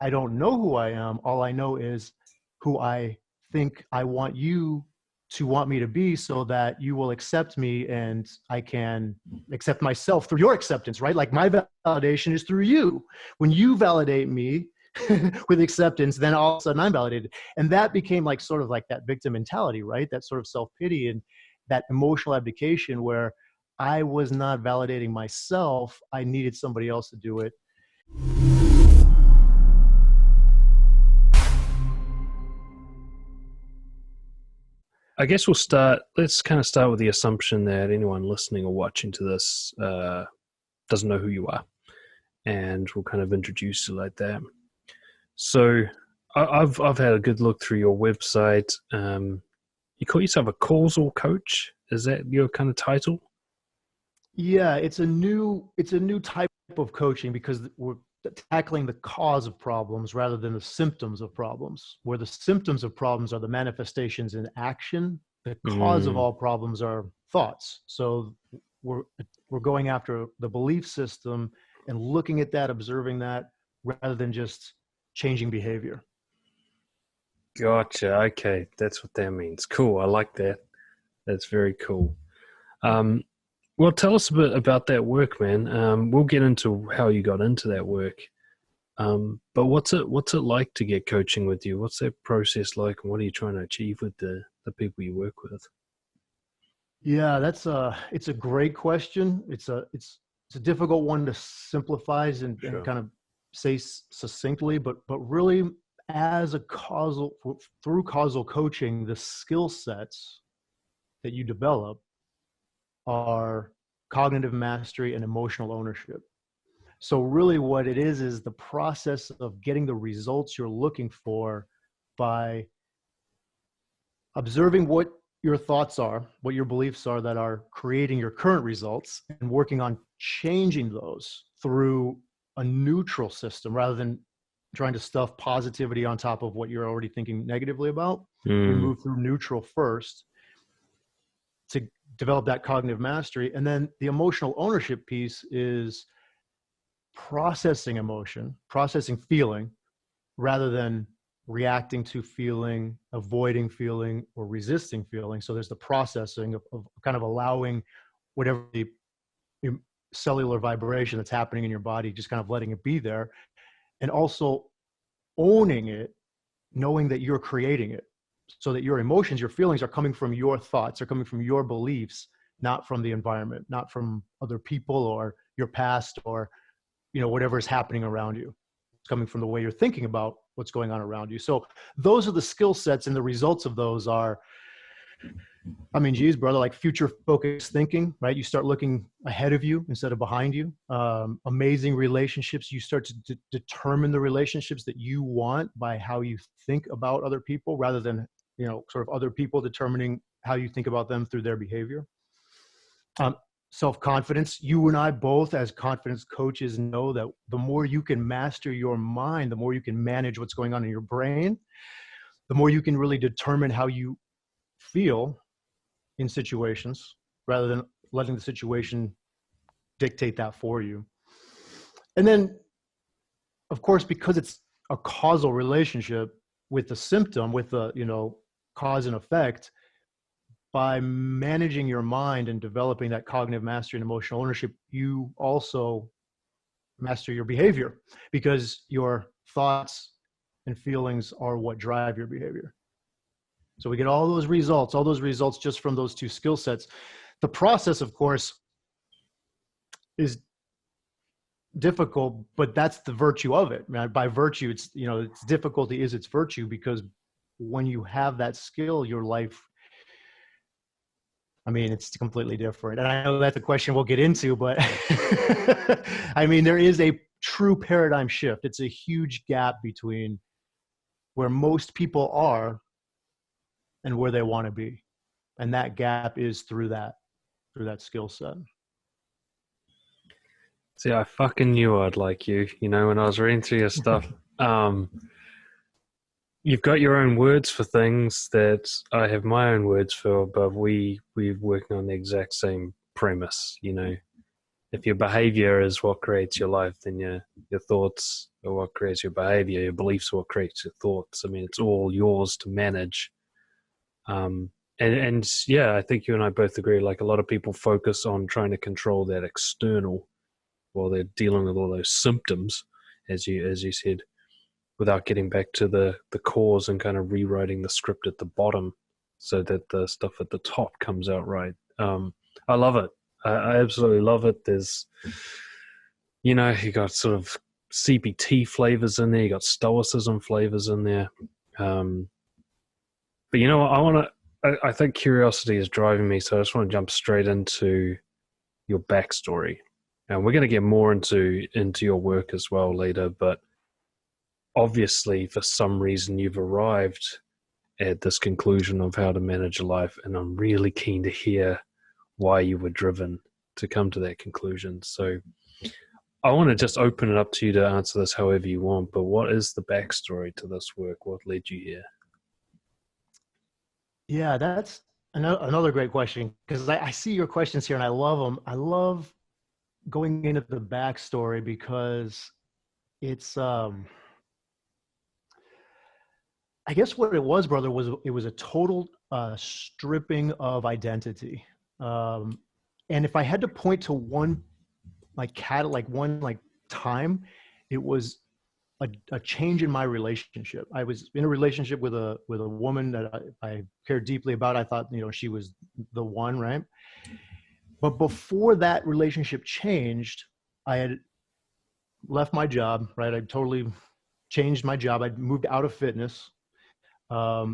I don't know who I am. All I know is who I think I want you to want me to be, so that you will accept me and I can accept myself through your acceptance, right? Like my validation is through you. When you validate me with acceptance, then all of a sudden I'm validated. And that became like sort of like that victim mentality, right? That sort of self-pity and that emotional abdication where I was not validating myself. I needed somebody else to do it. I guess let's kind of start with the assumption that anyone listening or watching to this doesn't know who you are. And we'll kind of introduce you like that. So I've had a good look through your website. You call yourself a causal coach. Is that your kind of title? Yeah, it's a new type of coaching because we're tackling the cause of problems rather than the symptoms of problems, where the symptoms of problems are the manifestations in action. The cause of all problems are thoughts. So we're going after the belief system and looking at that, observing that, rather than just changing behavior. Gotcha. Okay, that's what that means. Cool. I like that. That's very cool. Well, tell us a bit about that work, man. We'll get into how you got into that work. But what's it like to get coaching with you? What's that process like, and what are you trying to achieve with the people you work with? Yeah, it's a great question. It's a difficult one to simplify and kind of say succinctly, but really through causal coaching, the skill sets that you develop are cognitive mastery and emotional ownership. So really what it is the process of getting the results you're looking for by observing what your thoughts are, what your beliefs are that are creating your current results, and working on changing those through a neutral system rather than trying to stuff positivity on top of what you're already thinking negatively about. We move through neutral first to develop that cognitive mastery. And then the emotional ownership piece is processing emotion, processing feeling, rather than reacting to feeling, avoiding feeling, or resisting feeling. So there's the processing of kind of allowing whatever the cellular vibration that's happening in your body, just kind of letting it be there, and also owning it, knowing that you're creating it, so that your emotions, your feelings are coming from your thoughts, are coming from your beliefs, not from the environment, not from other people or your past or, whatever is happening around you. It's coming from the way you're thinking about what's going on around you. So those are the skill sets, and the results of those are, geez, brother, like future focused thinking, right? You start looking ahead of you instead of behind you. Amazing relationships. You start to determine the relationships that you want by how you think about other people, rather than, sort of other people determining how you think about them through their behavior. Self-confidence. You and I both, as confidence coaches, know that the more you can master your mind, the more you can manage what's going on in your brain, the more you can really determine how you feel in situations, rather than letting the situation dictate that for you. And then, of course, because it's a causal relationship with the symptom, with the, cause and effect, by managing your mind and developing that cognitive mastery and emotional ownership, you also master your behavior, because your thoughts and feelings are what drive your behavior. So we get all those results just from those two skill sets. The process, of course, is difficult, but that's the virtue of it. By virtue, it's, its difficulty is its virtue, because when you have that skill, your life, it's completely different. And I know that's a question we'll get into, but there is a true paradigm shift. It's a huge gap between where most people are and where they want to be. And that gap is through that skill set. See, I fucking knew I'd like you, when I was reading through your stuff. You've got your own words for things that I have my own words for, but we're working on the exact same premise, if your behavior is what creates your life, then your thoughts are what creates your behavior. Your beliefs are what creates your thoughts. I mean, it's all yours to manage. And yeah, I think you and I both agree. Like, a lot of people focus on trying to control that external while they're dealing with all those symptoms, as you said, without getting back to the cause and kind of rewriting the script at the bottom so that the stuff at the top comes out right. I love it. I absolutely love it. There's, you got sort of CBT flavors in there. You got Stoicism flavors in there. But you know what? I think curiosity is driving me, so I just want to jump straight into your backstory. And we're going to get more into your work as well later, but obviously for some reason you've arrived at this conclusion of how to manage a life, and I'm really keen to hear why you were driven to come to that conclusion. So I want to just open it up to you to answer this however you want, but what is the backstory to this work? What led you here? Yeah, that's another great question, because I see your questions here and I love them. I love going into the backstory because it's, I guess what it was, brother, was it was a total stripping of identity. And if I had to point to one time, it was a change in my relationship. I was in a relationship with a woman that I cared deeply about. I thought, she was the one, right? But before that relationship changed, I had left my job, right? I totally changed my job. I'd moved out of fitness. I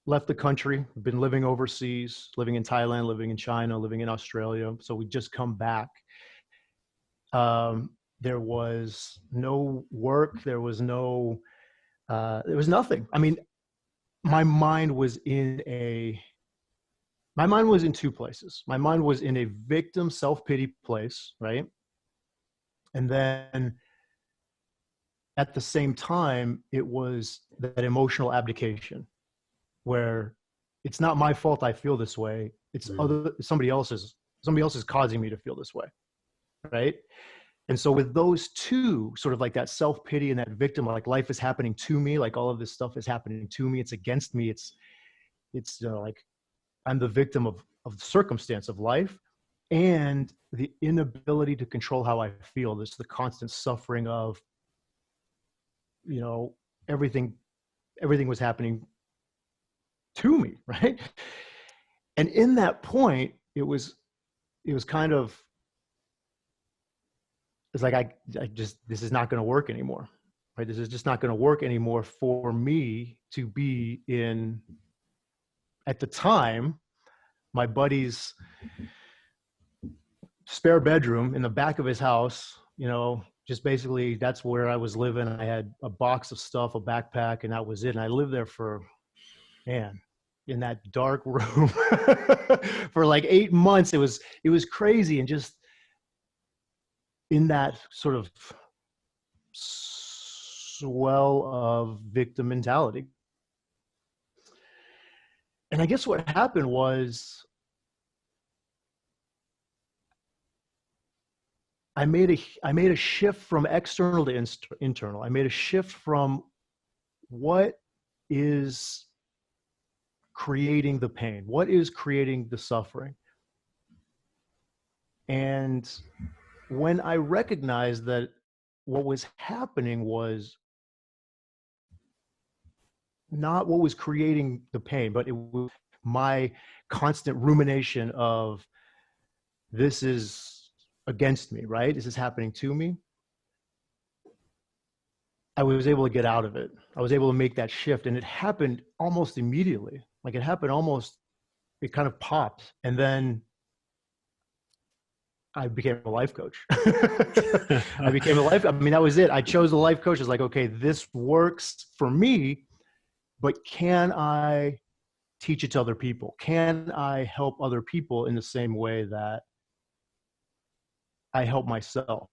left the country, been living overseas, living in Thailand, living in China, living in Australia. So we just come back. There was no work. There was nothing. I mean, my mind was in two places. My mind was in a victim self-pity place, right? And then at the same time, it was that emotional abdication, where it's not my fault I feel this way. It's somebody else is causing me to feel this way, right? And so with those two, sort of like that self-pity and that victim, like life is happening to me, like all of this stuff is happening to me, it's against me, it's like I'm the victim of the circumstance of life, and the inability to control how I feel. This the constant suffering of, everything was happening to me, right? And in that point, it was kind of, it's like, this is not going to work anymore, right? This is just not going to work anymore for me to be in, at the time, my buddy's spare bedroom in the back of his house, just basically that's where I was living. I had a box of stuff, a backpack, and that was it. And I lived there in that dark room for like 8 months. It was crazy. And just in that sort of swell of victim mentality. And I guess what happened was I made a shift from external to internal. I made a shift from what is creating the pain, what is creating the suffering. And when I recognized that what was happening was not what was creating the pain, but it was my constant rumination of, this is against me, right? This is happening to me. I was able to get out of it. I was able to make that shift, and it happened almost immediately. Like it kind of popped. And then I became a life coach. I mean, that was it. I chose a life coach. It's like, okay, this works for me, but can I teach it to other people? Can I help other people in the same way that I help myself?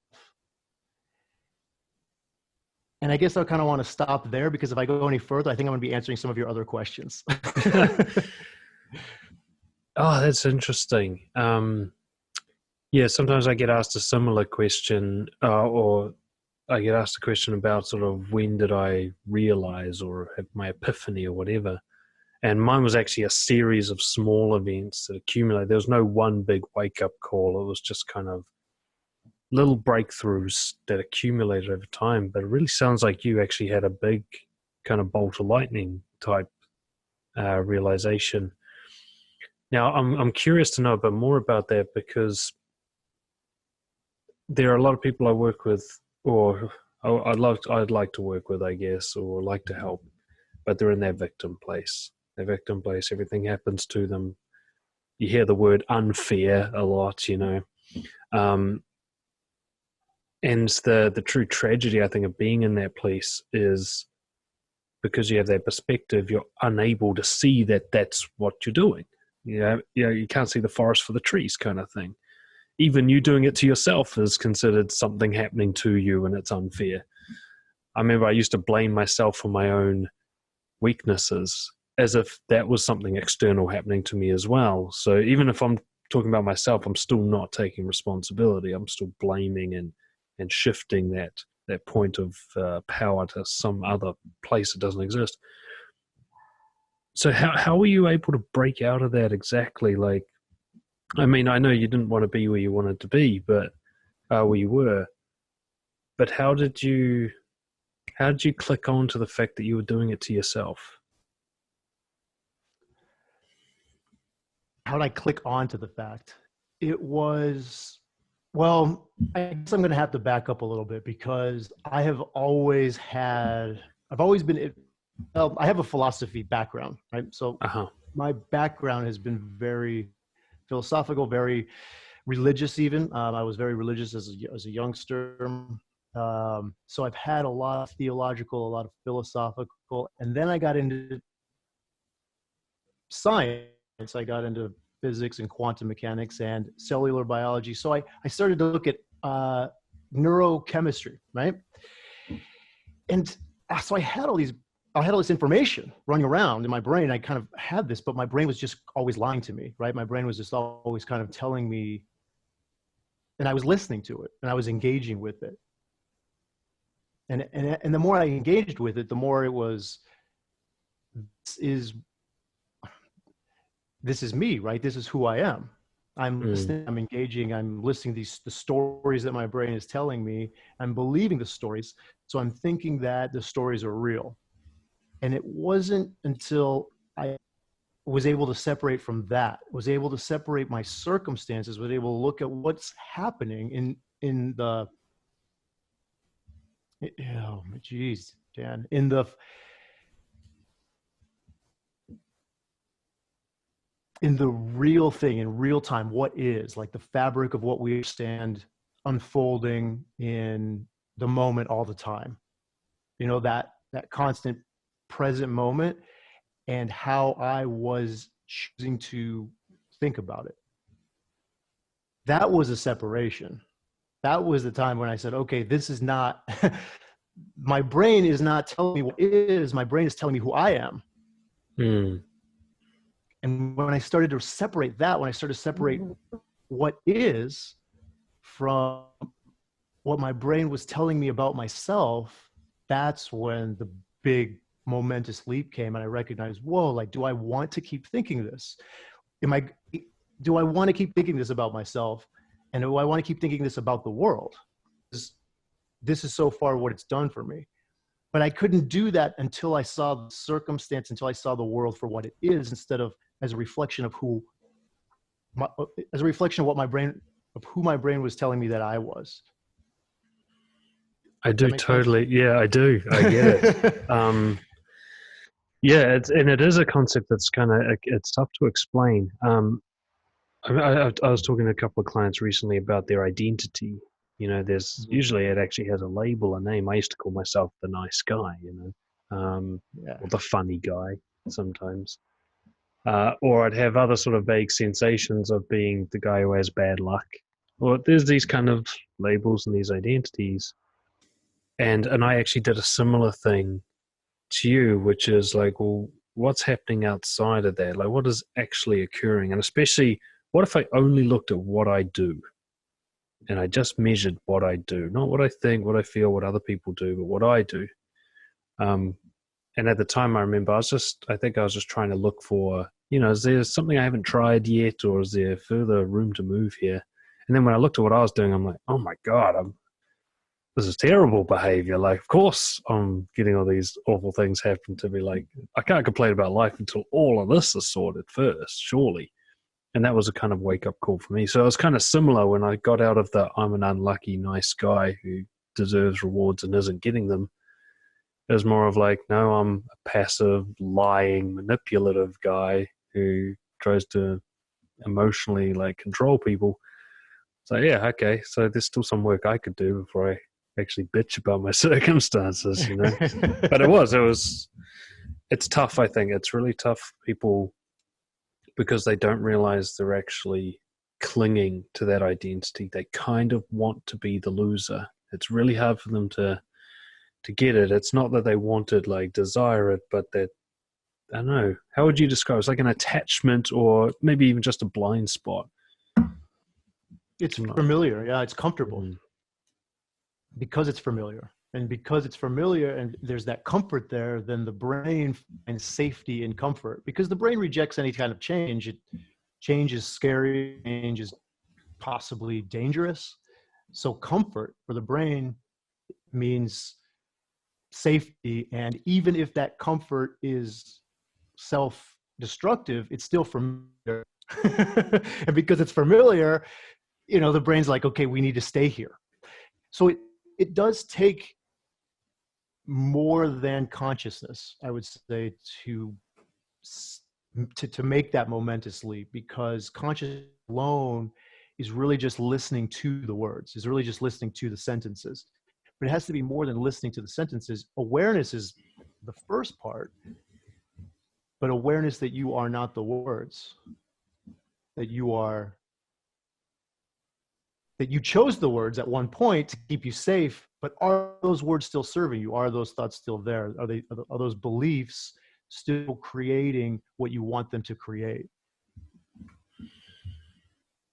And I guess I kind of want to stop there, because if I go any further, I think I'm going to be answering some of your other questions. Oh, that's interesting. Yeah, sometimes I get asked a similar question, or I get asked a question about sort of when did I realize or have my epiphany or whatever. And mine was actually a series of small events that accumulated. There was no one big wake up call. It was just kind of little breakthroughs that accumulated over time. But it really sounds like you actually had a big kind of bolt of lightning type realization. Now, I'm curious to know a bit more about that, because there are a lot of people I work with, or I'd like to work with, I guess, or like to help, but they're in their victim place. Their victim place, everything happens to them. You hear the word unfair a lot, you know. And the true tragedy, I think, of being in that place is because you have that perspective, you're unable to see that that's what you're doing. You can't see the forest for the trees, kind of thing. Even you doing it to yourself is considered something happening to you, and it's unfair. I remember I used to blame myself for my own weaknesses as if that was something external happening to me as well. So even if I'm talking about myself, I'm still not taking responsibility. I'm still blaming and shifting that point of power to some other place that doesn't exist. So how were you able to break out of that exactly? Like, I mean, I know you didn't want to be where you wanted to be, but where you were. But how did you click on to the fact that you were doing it to yourself? How did I click on to the fact? It was, well, I guess I'm going to have to back up a little bit, because I have always been, I have a philosophy background, right? So my background has been very philosophical, very religious even. I was very religious as a youngster. So I've had a lot of theological, a lot of philosophical, and then I got into science. I got into physics and quantum mechanics and cellular biology. So I started to look at neurochemistry, right? And so I had all this information running around in my brain. I kind of had this, but my brain was just always lying to me, right? My brain was just always kind of telling me, and I was listening to it, and I was engaging with it. And the more I engaged with it, the more it was, this is me, right? This is who I am. I'm listening, I'm engaging, I'm listening to the stories that my brain is telling me. I'm believing the stories. So I'm thinking that the stories are real. And it wasn't until I was able to separate from that, was able to separate my circumstances, was able to look at what's happening in the, oh, geez, Dan, in the real thing, in real time, what is, like the fabric of what we understand unfolding in the moment all the time. You know, that constant present moment, and how I was choosing to think about it. That was a separation. That was the time when I said, okay, this is not, my brain is not telling me what it is, my brain is telling me who I am. And when I started to separate that, when I started to separate what is from what my brain was telling me about myself, that's when the big momentous leap came, and I recognized, whoa, like, do I want to keep thinking this? Do I want to keep thinking this about myself? And do I want to keep thinking this about the world? This is so far what it's done for me. But I couldn't do that until I saw the circumstance, until I saw the world for what it is, instead of as a reflection of who my brain was telling me that I was. I do totally. Sense? Yeah, I do. I get it. Yeah, it is a concept that's kind of, it's tough to explain. I was talking to a couple of clients recently about their identity. You know, there's usually, it actually has a label, a name. I used to call myself the nice guy, you know, or the funny guy sometimes. Or I'd have other sort of vague sensations of being the guy who has bad luck. Or there's these kind of labels and these identities. And I actually did a similar thing to you, which is like, well, what's happening outside of that? Like, what is actually occurring? And especially, what if I only looked at what I do? and I just measured what I do, not what I think, what I feel, what other people do, but what I do. And at the time, I remember I think I was just trying to look for, is there something I haven't tried yet, or is there further room to move here? And then when I looked at what I was doing, I'm like, oh my God, this is terrible behavior. Like, of course, I'm getting all these awful things happen to me. Like, I can't complain about life until all of this is sorted first, surely. And that was a kind of wake-up call for me. So it was kind of similar when I got out of the I'm an unlucky, nice guy who deserves rewards and isn't getting them. It was more of like, no, I'm a passive, lying, manipulative guy who tries to emotionally like control people. So yeah, okay. So there's still some work I could do before I actually bitch about my circumstances, But it's tough. I think it's really tough, people, because they don't realize they're actually clinging to that identity. They kind of want to be the loser. It's really hard for them to get it. It's not that they want it, like desire it, but that, I don't know, how would you describe it? It's like an attachment, or maybe even just a blind spot. It's familiar. Yeah, it's comfortable. Because it's familiar. And because it's familiar and there's that comfort there, then the brain finds safety and comfort. Because the brain rejects any kind of change. Change is scary, change is possibly dangerous. So comfort for the brain means safety. And even if that comfort is self-destructive, it's still familiar. And because it's familiar, the brain's like, okay, we need to stay here. So it does take more than consciousness, I would say, to make that momentous leap, because consciousness alone is really just listening to the words, is really just listening to the sentences. But it has to be more than listening to the sentences. Awareness is the first part, but awareness that you are not the words, that you chose the words at one point to keep you safe, but are those words still serving you? Are those thoughts still there? Are those beliefs still creating what you want them to create?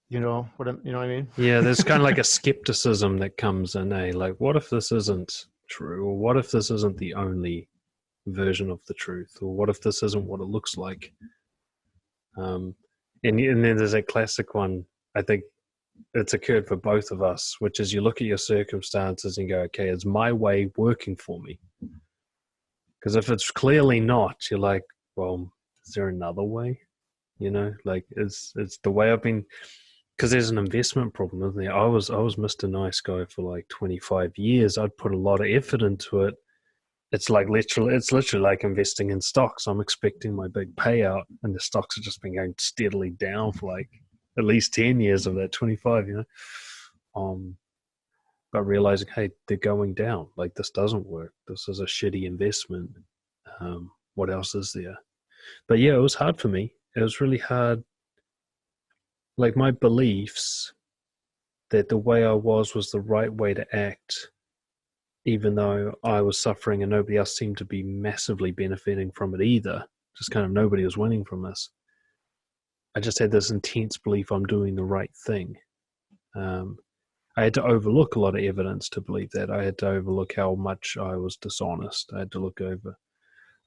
You know what I mean? Yeah, there's kind of like a skepticism that comes in, like, what if this isn't true? Or what if this isn't the only version of the truth? Or what if this isn't what it looks like? And then there's that classic one, I think it's occurred for both of us, which is you look at your circumstances and go, okay, is my way working for me? Because if it's clearly not, you're like, well, is there another way? Like, it's the way I've been, because there's an investment problem, isn't there? I was Mr. Nice Guy for like 25 years. I'd put a lot of effort into it. It's literally like investing in stocks. I'm expecting my big payout, and the stocks have just been going steadily down for like at least 10 years of that 25, but realizing, hey, they're going down. Like, this doesn't work. This is a shitty investment. What else is there? But yeah, it was hard for me. It was really hard. Like, my beliefs that the way I was the right way to act, even though I was suffering and nobody else seemed to be massively benefiting from it either. Just kind of nobody was winning from this. I just had this intense belief I'm doing the right thing. I had to overlook a lot of evidence to believe that. I had to overlook how much I was dishonest. I had to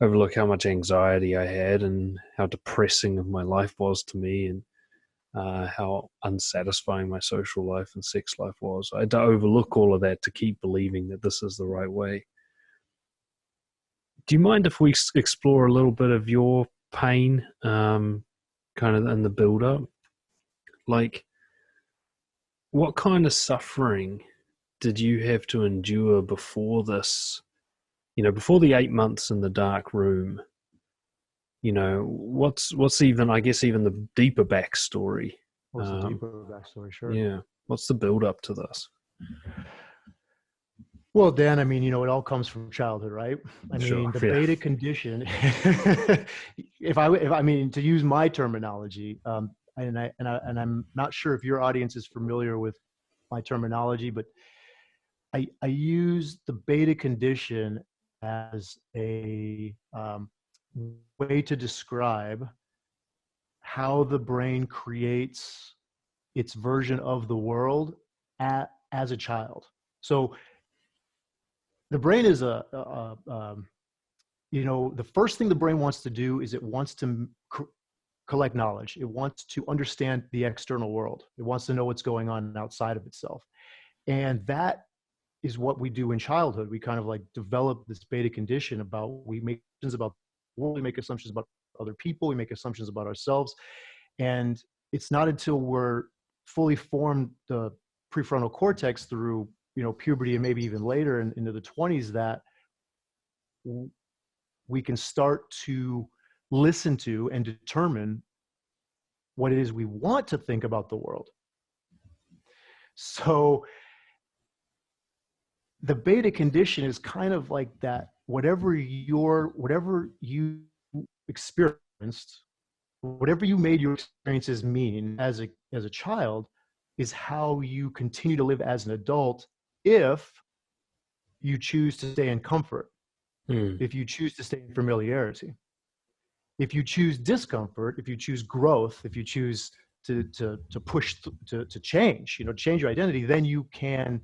overlook how much anxiety I had and how depressing my life was to me, and how unsatisfying my social life and sex life was. I had to overlook all of that to keep believing that this is the right way. Do you mind if we explore a little bit of your pain, kind of in the build-up? Like, what kind of suffering did you have to endure before this? Before the 8 months in the dark room, what's even, I guess, even the deeper backstory? What's the deeper backstory? Sure. Yeah. What's the build up to this? Well, Dan, I mean, it all comes from childhood, right? I mean, the beta condition, if I mean, to use my terminology, and I'm not sure if your audience is familiar with my terminology, but I use the beta condition as a way to describe how the brain creates its version of the world as a child. So the brain is you know, the first thing the brain wants to do is it wants to collect knowledge. It wants to understand the external world. It wants to know what's going on outside of itself. And that is what we do in childhood. We kind of like develop this beta condition about, we make assumptions about the world, we make assumptions about other people, we make assumptions about ourselves. And it's not until we're fully formed the prefrontal cortex through, you know, puberty and maybe even later into the 20s that we can start to listen to and determine what it is we want to think about the world. So the beta condition is kind of like that, whatever you experienced, whatever you made your experiences mean as a child, is how you continue to live as an adult if you choose to stay in comfort, if you choose to stay in familiarity. If you choose discomfort, if you choose growth, if you choose to push to change, you know, change your identity, then you can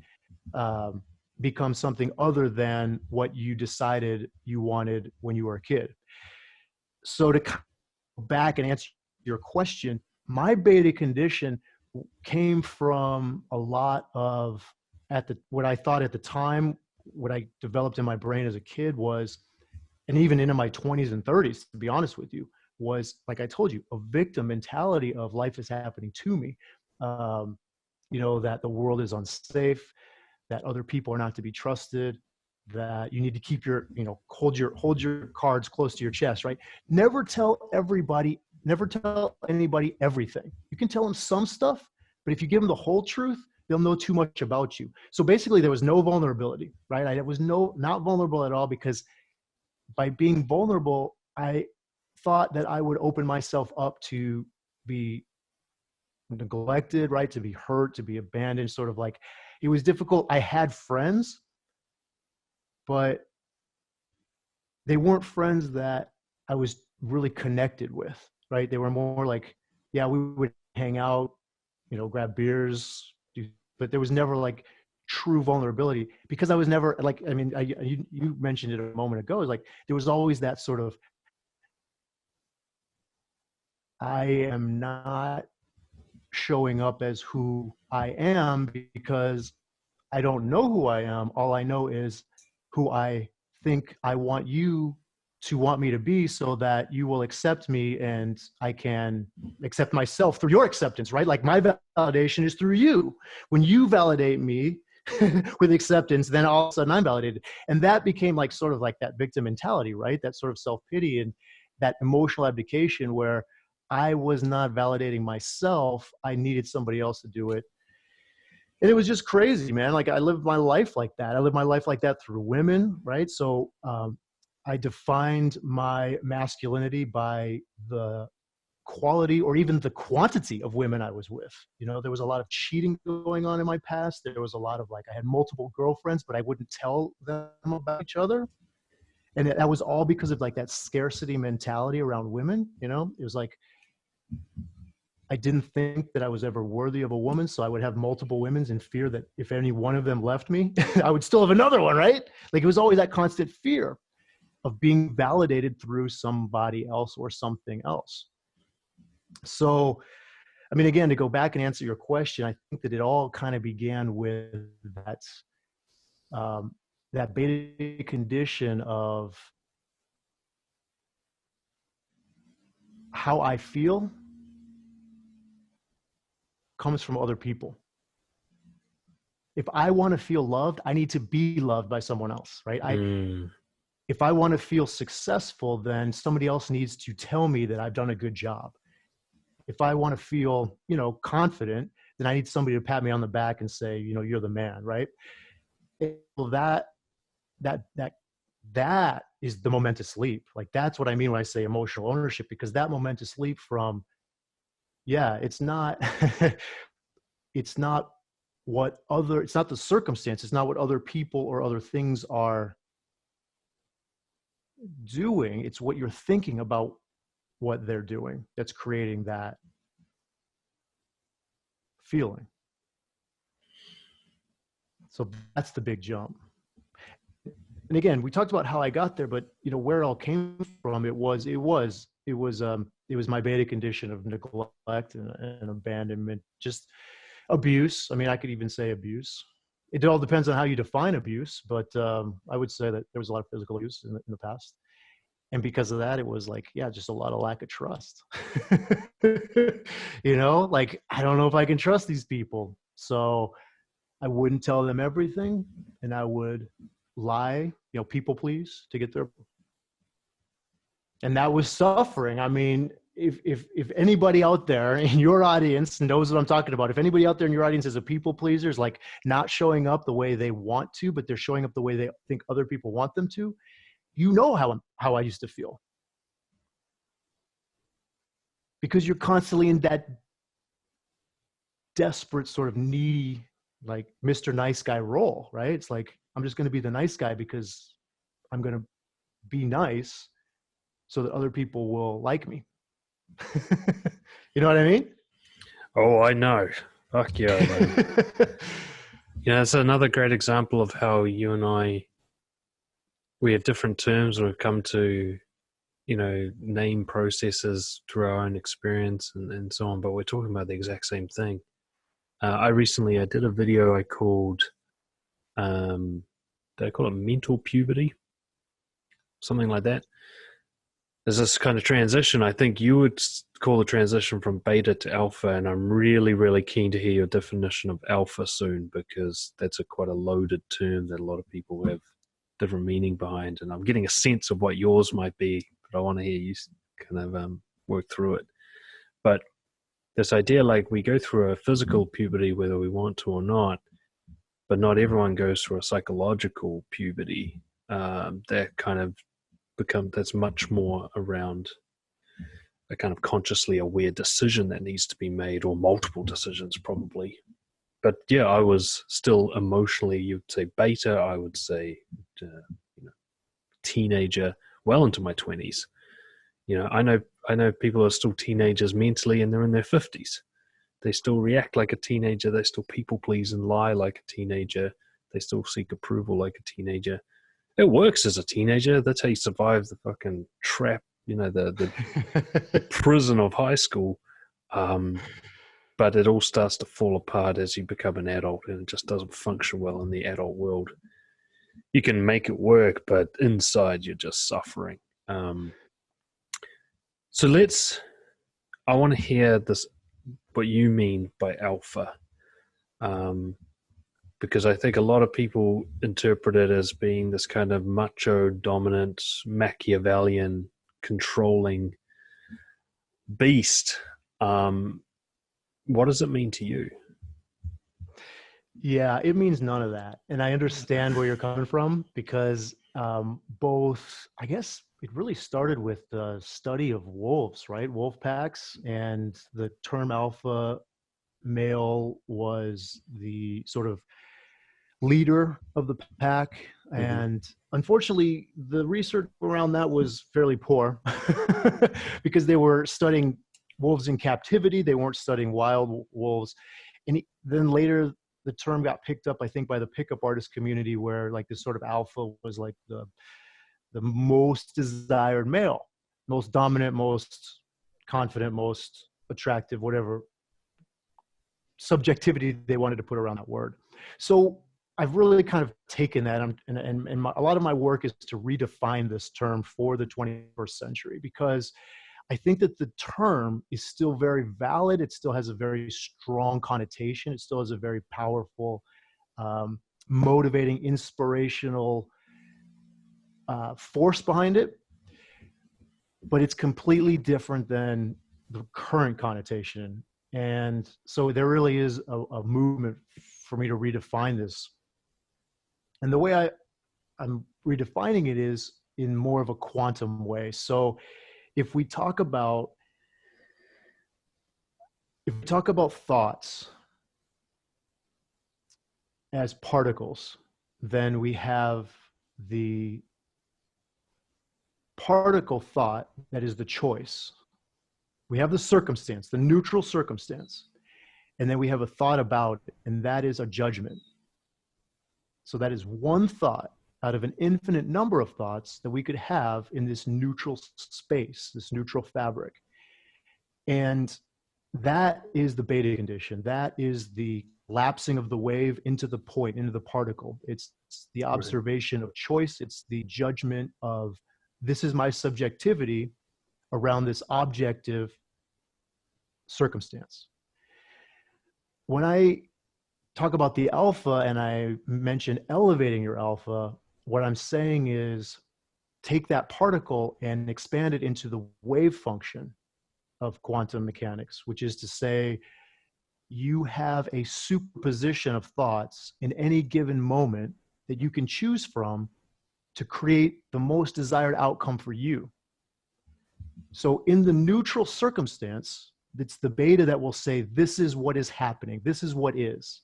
become something other than what you decided you wanted when you were a kid. So to come back and answer your question, my beta condition came from a lot of what I thought at the time, what I developed in my brain as a kid was, and even into my 20s and 30s, to be honest with you, was, like I told you, a victim mentality of life is happening to me. You know, that the world is unsafe, that other people are not to be trusted, that you need to keep your, you know, hold your cards close to your chest, right? Never tell anybody everything. You can tell them some stuff, but if you give them the whole truth, they'll know too much about you. So basically there was no vulnerability, right? I was not vulnerable at all, because by being vulnerable, I thought that I would open myself up to be neglected, right? To be hurt, to be abandoned, sort of like, it was difficult. I had friends, but they weren't friends that I was really connected with, right? They were more like, yeah, we would hang out, you know, grab beers, but there was never like true vulnerability, because I was never like, I mean, you mentioned it a moment ago, is like, there was always that sort of, I am not showing up as who I am because I don't know who I am. All I know is who I think I want you to want me to be, so that you will accept me and I can accept myself through your acceptance, right? Like my validation is through you. When you validate me with acceptance, then all of a sudden I'm validated. And that became like sort of like that victim mentality, right? That sort of self-pity and that emotional abdication where I was not validating myself. I needed somebody else to do it. And it was just crazy, man. Like I lived my life like that. I lived my life like that through women, right? So I defined my masculinity by the quality or even the quantity of women I was with. You know, there was a lot of cheating going on in my past. There was a lot of like, I had multiple girlfriends, but I wouldn't tell them about each other. And that was all because of like that scarcity mentality around women. You know, it was like, I didn't think that I was ever worthy of a woman. So I would have multiple women in fear that if any one of them left me, I would still have another one, right? Like it was always that constant fear of being validated through somebody else or something else. So, I mean, again, to go back and answer your question, I think that it all kind of began with that, that beta condition of how I feel comes from other people. If I want to feel loved, I need to be loved by someone else, right? If I want to feel successful, then somebody else needs to tell me that I've done a good job. If I want to feel, you know, confident, then I need somebody to pat me on the back and say, you know, you're the man, right? Well, that is the momentous leap. Like that's what I mean when I say emotional ownership, because that momentous leap from, yeah, it's not, it's not the circumstance, it's not what other people or other things are doing, it's what you're thinking about what they're doing that's creating that feeling. So that's the big jump. And again, we talked about how I got there, but where it all came from, it was my beta condition of neglect and abandonment, just abuse. I mean, I could even say abuse. It all depends on how you define abuse, but I would say that there was a lot of physical abuse in the past. And because of that, it was like, yeah, just a lot of lack of trust. Like, I don't know if I can trust these people. So I wouldn't tell them everything, and I would lie, people please to get their. And that was suffering. I mean, if anybody out there in your audience knows what I'm talking about, if anybody out there in your audience is a people pleaser, is like not showing up the way they want to, but they're showing up the way they think other people want them to, how I used to feel. Because you're constantly in that desperate sort of needy, like Mr. Nice Guy role, right? It's like, I'm just going to be the nice guy because I'm going to be nice so that other people will like me. You know what I mean? Oh, I know. Fuck yeah, man. It's another great example of how you and I, we have different terms and we've come to, name processes through our own experience and so on, but we're talking about the exact same thing. I did a video I called, did I call it mental puberty? Something like that. There's this kind of transition. I think you would call the transition from beta to alpha, and I'm really, really keen to hear your definition of alpha soon, because that's quite a loaded term that a lot of people have different meaning behind, and I'm getting a sense of what yours might be, but I want to hear you kind of work through it. But this idea, like, we go through a physical puberty whether we want to or not, but not everyone goes through a psychological puberty. That kind of that's much more around a kind of consciously aware decision that needs to be made, or multiple decisions probably. But yeah, I was still emotionally, you'd say beta, I would say teenager, well into my 20s. I know people are still teenagers mentally, and they're in their 50s. They still react like a teenager. They still people please and lie like a teenager. They still seek approval like a teenager. It works as a teenager. That's how you survive the fucking trap, the prison of high school. But it all starts to fall apart as you become an adult, and it just doesn't function well in the adult world. You can make it work, but inside you're just suffering. So I want to hear this, what you mean by alpha. Because I think a lot of people interpret it as being this kind of macho, dominant, Machiavellian, controlling beast. What does it mean to you? Yeah, it means none of that. And I understand where you're coming from, because both, I guess it really started with the study of wolves, right? Wolf packs, and the term alpha male was the sort of leader of the pack. Mm-hmm. And unfortunately, the research around that was fairly poor because they were studying wolves in captivity. They weren't studying wild wolves. And then later, the term got picked up, I think, by the pickup artist community, where like this sort of alpha was like the most desired male, most dominant, most confident, most attractive, whatever subjectivity they wanted to put around that word. So I've really kind of taken that, and a lot of my work is to redefine this term for the 21st century, because I think that the term is still very valid. It still has a very strong connotation. It still has a very powerful, motivating, inspirational force behind it. But it's completely different than the current connotation. And so there really is a movement for me to redefine this. And the way I'm redefining it is in more of a quantum way. So if we talk about thoughts as particles, then we have the particle thought that is the choice. We have the circumstance, the neutral circumstance, and then we have a thought about it, and that is a judgment. So that is one thought out of an infinite number of thoughts that we could have in this neutral space, this neutral fabric. And that is the beta condition. That is the lapsing of the wave into the point, into the particle. It's the observation of choice. It's the judgment of, this is my subjectivity around this objective circumstance. When I talk about the alpha and I mention elevating your alpha, what I'm saying is take that particle and expand it into the wave function of quantum mechanics, which is to say, you have a superposition of thoughts in any given moment that you can choose from to create the most desired outcome for you. So in the neutral circumstance, it's the beta that will say, this is what is happening. This is what is.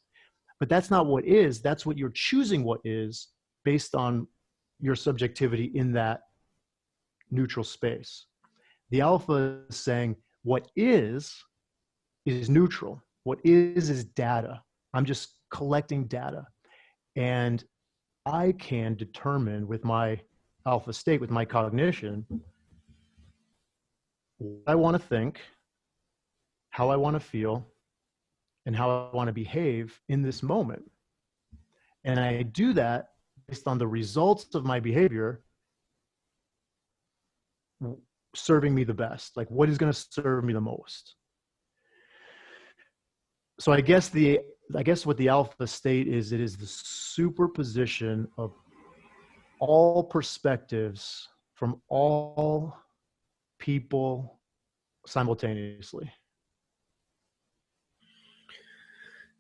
But that's not what is. That's what you're choosing what is based on your subjectivity in that neutral space. The alpha is saying what is neutral. What is data. I'm just collecting data. And I can determine with my alpha state, with my cognition, what I want to think, how I want to feel, and how I want to behave in this moment. And I do that based on the results of my behavior serving me the best. Like, what is going to serve me the most? So I guess what the alpha state is, it is the superposition of all perspectives from all people simultaneously.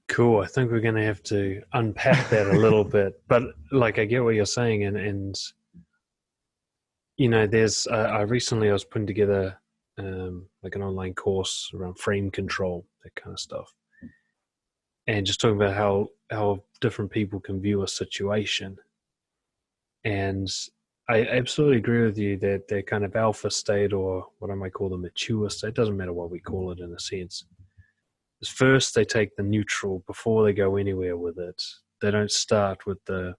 Cool. I think we're going to have to unpack that a little bit, but like, I get what you're saying. And you know, there's, I was putting together like an online course around frame control, that kind of stuff. And just talking about how different people can view a situation. And I absolutely agree with you that their kind of alpha state, or what I might call the mature state, doesn't matter what we call it in a sense, is first they take the neutral before they go anywhere with it. They don't start with the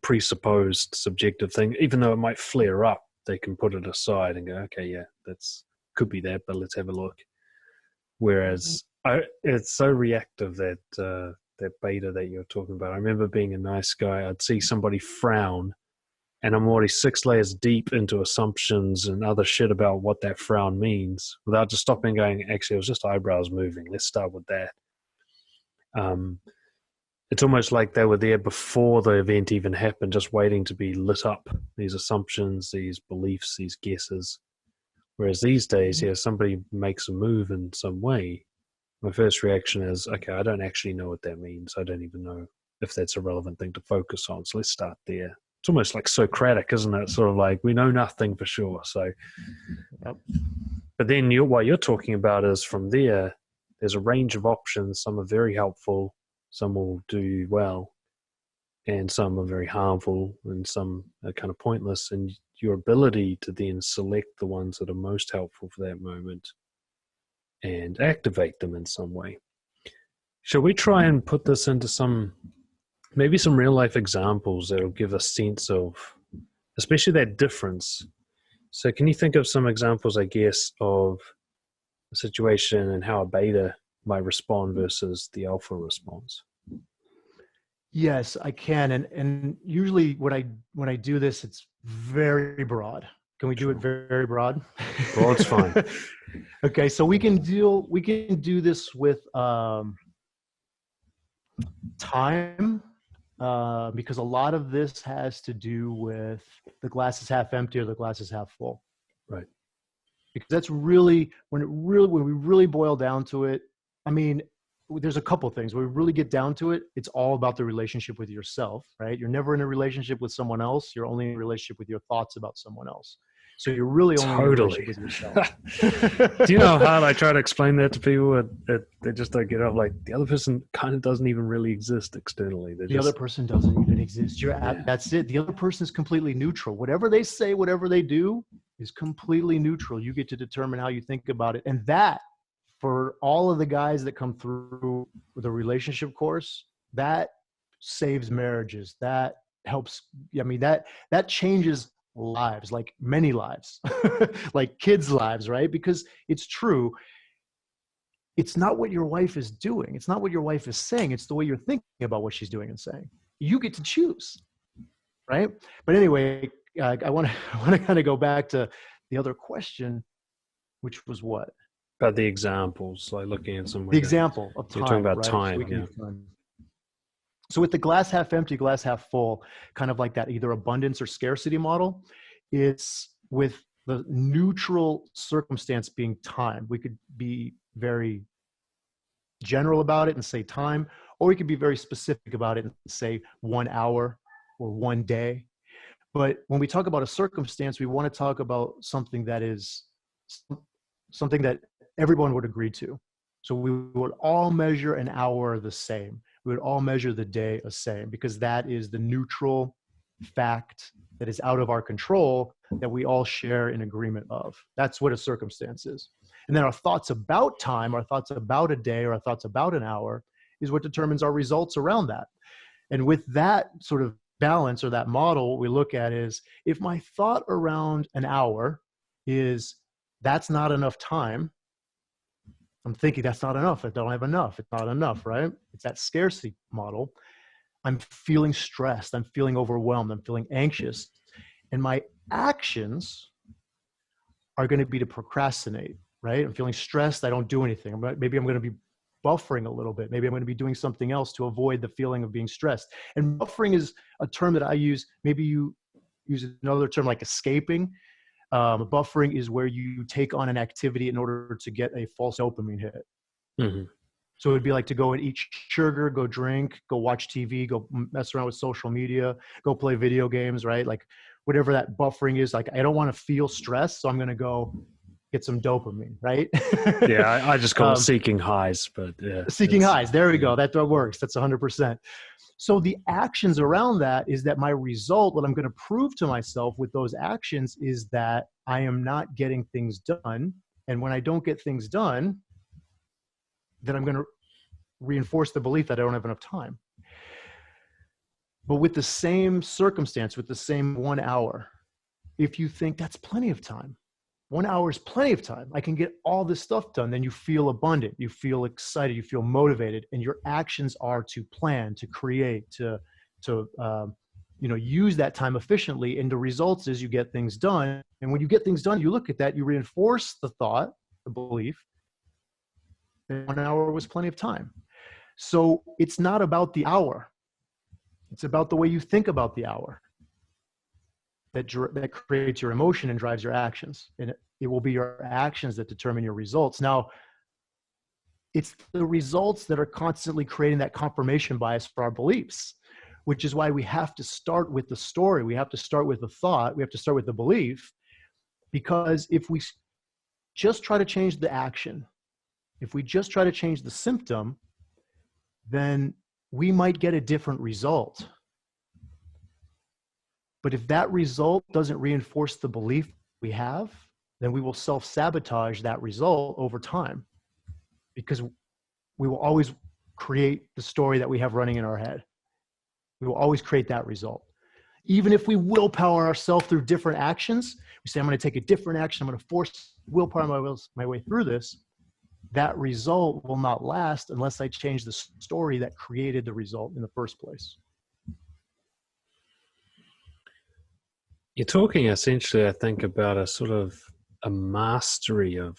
presupposed subjective thing, even though it might flare up. They can put it aside and go, okay, yeah, that's could be that, but let's have a look. Whereas it's so reactive, that that beta that you're talking about. I remember being a nice guy, I'd see somebody frown, and I'm already 6 layers deep into assumptions and other shit about what that frown means, without just stopping and going, actually, it was just eyebrows moving. Let's start with that. It's almost like they were there before the event even happened, just waiting to be lit up. These assumptions, these beliefs, these guesses. Whereas these days, yeah, somebody makes a move in some way, my first reaction is, okay, I don't actually know what that means. I don't even know if that's a relevant thing to focus on. So let's start there. It's almost like Socratic, isn't it? Sort of like, we know nothing for sure. So, Yep. But then what you're talking about is from there, there's a range of options. Some are very helpful. Some will do well. And some are very harmful. And some are kind of pointless. And your ability to then select the ones that are most helpful for that moment and activate them in some way. Shall we try and put this into maybe some real life examples that'll give a sense of, especially that difference. So can you think of some examples, I guess, of a situation and how a beta might respond versus the alpha response? Yes, I can. And usually when I do this, it's very broad. Can we do it very broad? Broad's fine. Okay, so we can do this with time, because a lot of this has to do with the glass is half empty or the glass is half full. Right. Because that's really when we really boil down to it. I mean, there's a couple things. When we really get down to it, it's all about the relationship with yourself, right? You're never in a relationship with someone else. You're only in a relationship with your thoughts about someone else. So you're really only in a relationship with yourself. Do you know how hard I try to explain that to people? They just don't get it. Like, the other person kind of doesn't even really exist externally. The other person doesn't even exist. That's it. The other person is completely neutral. Whatever they say, whatever they do is completely neutral. You get to determine how you think about it. And that, for all of the guys that come through the relationship course, that saves marriages. That helps. I mean, that changes lives, like many lives, like kids' lives, right? Because it's true. It's not what your wife is doing. It's not what your wife is saying. It's the way you're thinking about what she's doing and saying. You get to choose, right? But anyway, I want to kind of go back to the other question, which was what? About the examples, like looking at some. The example of time. You're talking about right? time. So So with the glass half empty, glass half full, kind of like that either abundance or scarcity model, it's with the neutral circumstance being time. We could be very general about it and say time, or we could be very specific about it and say 1 hour or 1 day. But when we talk about a circumstance, we want to talk about something that is something that everyone would agree to. So we would all measure an hour the same. We would all measure the day the same, because that is the neutral fact that is out of our control that we all share in agreement of. That's what a circumstance is. And then our thoughts about time, our thoughts about a day, or our thoughts about an hour is what determines our results around that. And with that sort of balance or that model, what we look at is, if my thought around an hour is that's not enough time, I'm thinking that's not enough. I don't have enough. It's not enough, right? It's that scarcity model. I'm feeling stressed. I'm feeling overwhelmed. I'm feeling anxious. And my actions are going to be to procrastinate, right? I'm feeling stressed. I don't do anything. Maybe I'm going to be buffering a little bit. Maybe I'm going to be doing something else to avoid the feeling of being stressed. And buffering is a term that I use. Maybe you use another term like escaping. Buffering is where you take on an activity in order to get a false dopamine hit. Mm-hmm. So it'd be like to go and eat sugar, go drink, go watch TV, go mess around with social media, go play video games, right? Like whatever that buffering is, like I don't want to feel stressed, so I'm going to go get some dopamine, right? Yeah, I just call it seeking highs, but yeah. Seeking highs, there we go. That works. That's 100%. So the actions around that is that my result, what I'm going to prove to myself with those actions is that I am not getting things done. And when I don't get things done, then I'm going to reinforce the belief that I don't have enough time. But with the same circumstance, with the same 1 hour, if you think that's plenty of time, 1 hour is plenty of time, I can get all this stuff done, then you feel abundant, you feel excited, you feel motivated, and your actions are to plan, to create, to use that time efficiently. And the results is you get things done. And when you get things done, you look at that, you reinforce the thought, the belief, that 1 hour was plenty of time. So it's not about the hour. It's about the way you think about the hour that creates your emotion and drives your actions. And it will be your actions that determine your results. Now, it's the results that are constantly creating that confirmation bias for our beliefs, which is why we have to start with the story. We have to start with the thought. We have to start with the belief, because if we just try to change the action, if we just try to change the symptom, then we might get a different result. But if that result doesn't reinforce the belief we have, then we will self-sabotage that result over time, because we will always create the story that we have running in our head. We will always create that result. Even if we willpower ourselves through different actions, we say, I'm going to take a different action, I'm going to force willpower my way through this, that result will not last unless I change the story that created the result in the first place. You're talking essentially, I think, about a sort of a mastery of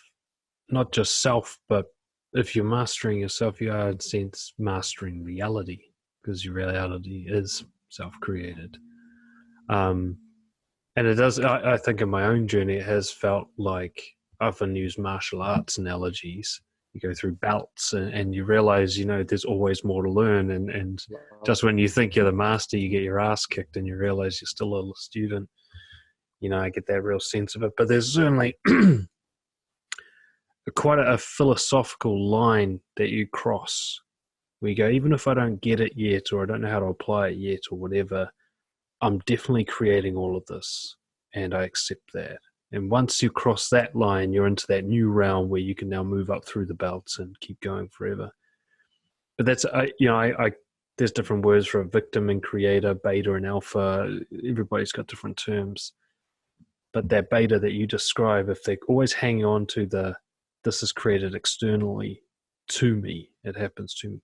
not just self, but if you're mastering yourself, you are in a sense mastering reality, because your reality is self-created. And it does, I think in my own journey, it has felt like, I often use martial arts analogies. You go through bouts and you realize, there's always more to learn. And just when you think you're the master, you get your ass kicked and you realize you're still a little student. I get that real sense of it. But there's certainly quite a philosophical line that you cross where you go, even if I don't get it yet, or I don't know how to apply it yet, or whatever, I'm definitely creating all of this, and I accept that. And once you cross that line, you're into that new realm where you can now move up through the belts and keep going forever. But that's, I there's different words for a victim and creator, beta and alpha. Everybody's got different terms. But that beta that you describe, if they're always hanging on to this is created externally to me, it happens to me,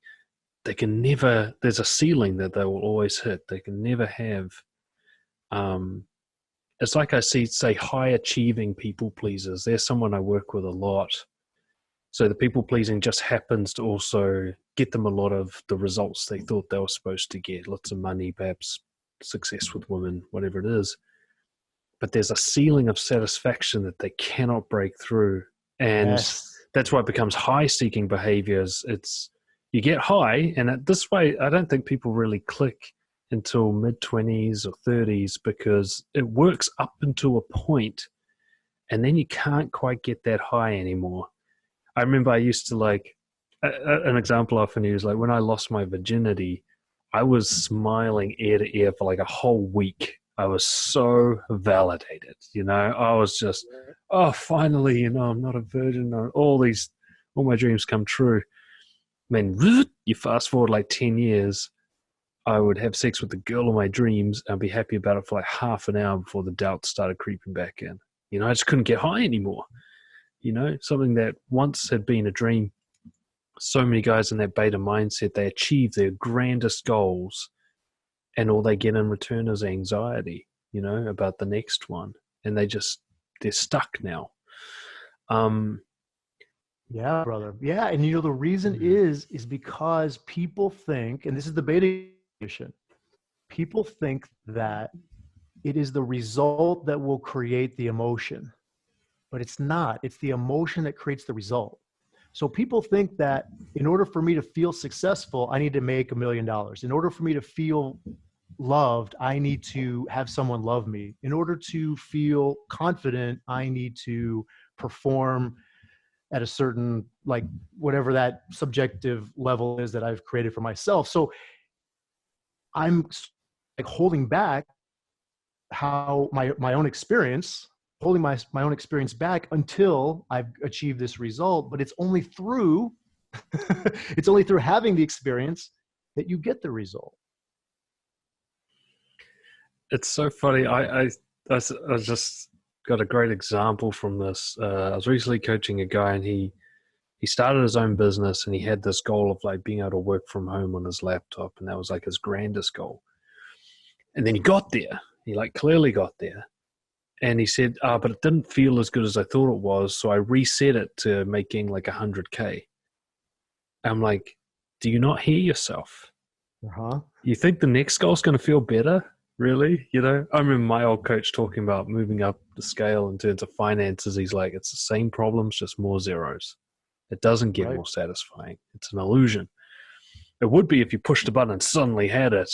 they can never, there's a ceiling that they will always hit. They can never have, it's like I say high achieving people pleasers. There's someone I work with a lot. So the people pleasing just happens to also get them a lot of the results they thought they were supposed to get. Lots of money, perhaps success with women, whatever it is. But there's a ceiling of satisfaction that they cannot break through. And that's why it becomes high-seeking behaviors. It's, you get high, and this way, I don't think people really click until mid-20s or 30s, because it works up until a point, and then you can't quite get that high anymore. I remember I used to an example I often use, like when I lost my virginity, I was smiling ear to ear for like a whole week. I was so validated, I was just, oh, finally, I'm not a virgin. All my dreams come true. I mean, you fast forward like 10 years, I would have sex with the girl of my dreams and be happy about it for like half an hour before the doubts started creeping back in. I just couldn't get high anymore. Something that once had been a dream. So many guys in that beta mindset, they achieve their grandest goals, and all they get in return is anxiety, about the next one. And they're stuck now. Yeah, brother. Yeah. And the reason is because people think, and this is the beta condition, people think that it is the result that will create the emotion, but it's not. It's the emotion that creates the result. So people think that in order for me to feel successful, I need to make $1 million. In order for me to feel loved, I need to have someone love me. In order to feel confident, I need to perform at a certain, like, whatever that subjective level is that I've created for myself. So I'm like holding back how my own experience, holding my own experience back until I've achieved this result. But it's only through it's only through having the experience that you get the result. It's so funny. I just got a great example from this. I was recently coaching a guy, and he started his own business, and he had this goal of like being able to work from home on his laptop, and that was like his grandest goal. And then he got there. He like clearly got there. And he said, but it didn't feel as good as I thought it was, so I reset it to making like 100K. I'm like, do you not hear yourself? You think the next goal is going to feel better? Really? I remember my old coach talking about moving up the scale in terms of finances. He's like, it's the same problems, just more zeros. It doesn't get more satisfying. It's an illusion. It would be if you pushed a button and suddenly had it,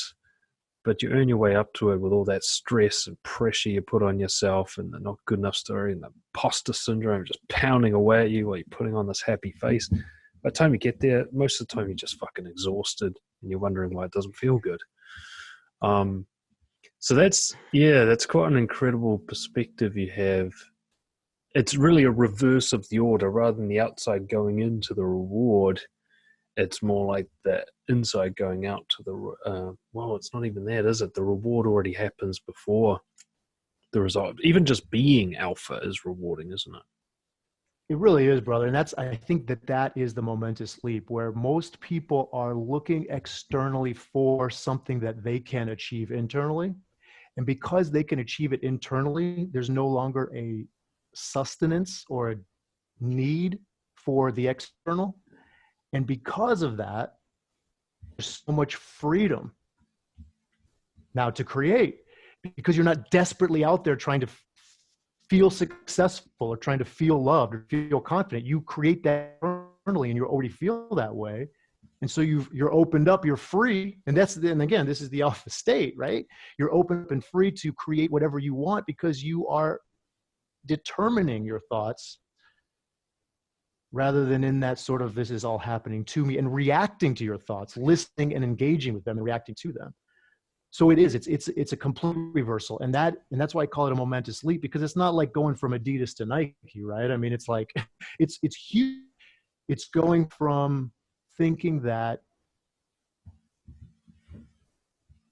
but you earn your way up to it with all that stress and pressure you put on yourself, and the not good enough story, and the imposter syndrome just pounding away at you while you're putting on this happy face. By the time you get there, most of the time you're just fucking exhausted, and you're wondering why it doesn't feel good. So that's quite an incredible perspective you have. It's really a reverse of the order. Rather than the outside going into the reward, it's more like the inside going out to the, it's not even that, is it? The reward already happens before the result. Even just being alpha is rewarding, isn't it? It really is, brother. And I think that is the momentous leap, where most people are looking externally for something that they can achieve internally. And because they can achieve it internally, there's no longer a sustenance or a need for the external. And because of that, there's so much freedom now to create, because you're not desperately out there trying to feel successful or trying to feel loved or feel confident. You create that internally, and you already feel that way. And so you're opened up, you're free. And again, this is the alpha state, right? You're open and free to create whatever you want, because you are determining your thoughts rather than in that sort of, this is all happening to me, and reacting to your thoughts, listening and engaging with them and reacting to them. So it's a complete reversal. And that's why I call it a momentous leap, because it's not like going from Adidas to Nike, right? I mean, it's like, it's huge. It's going from thinking that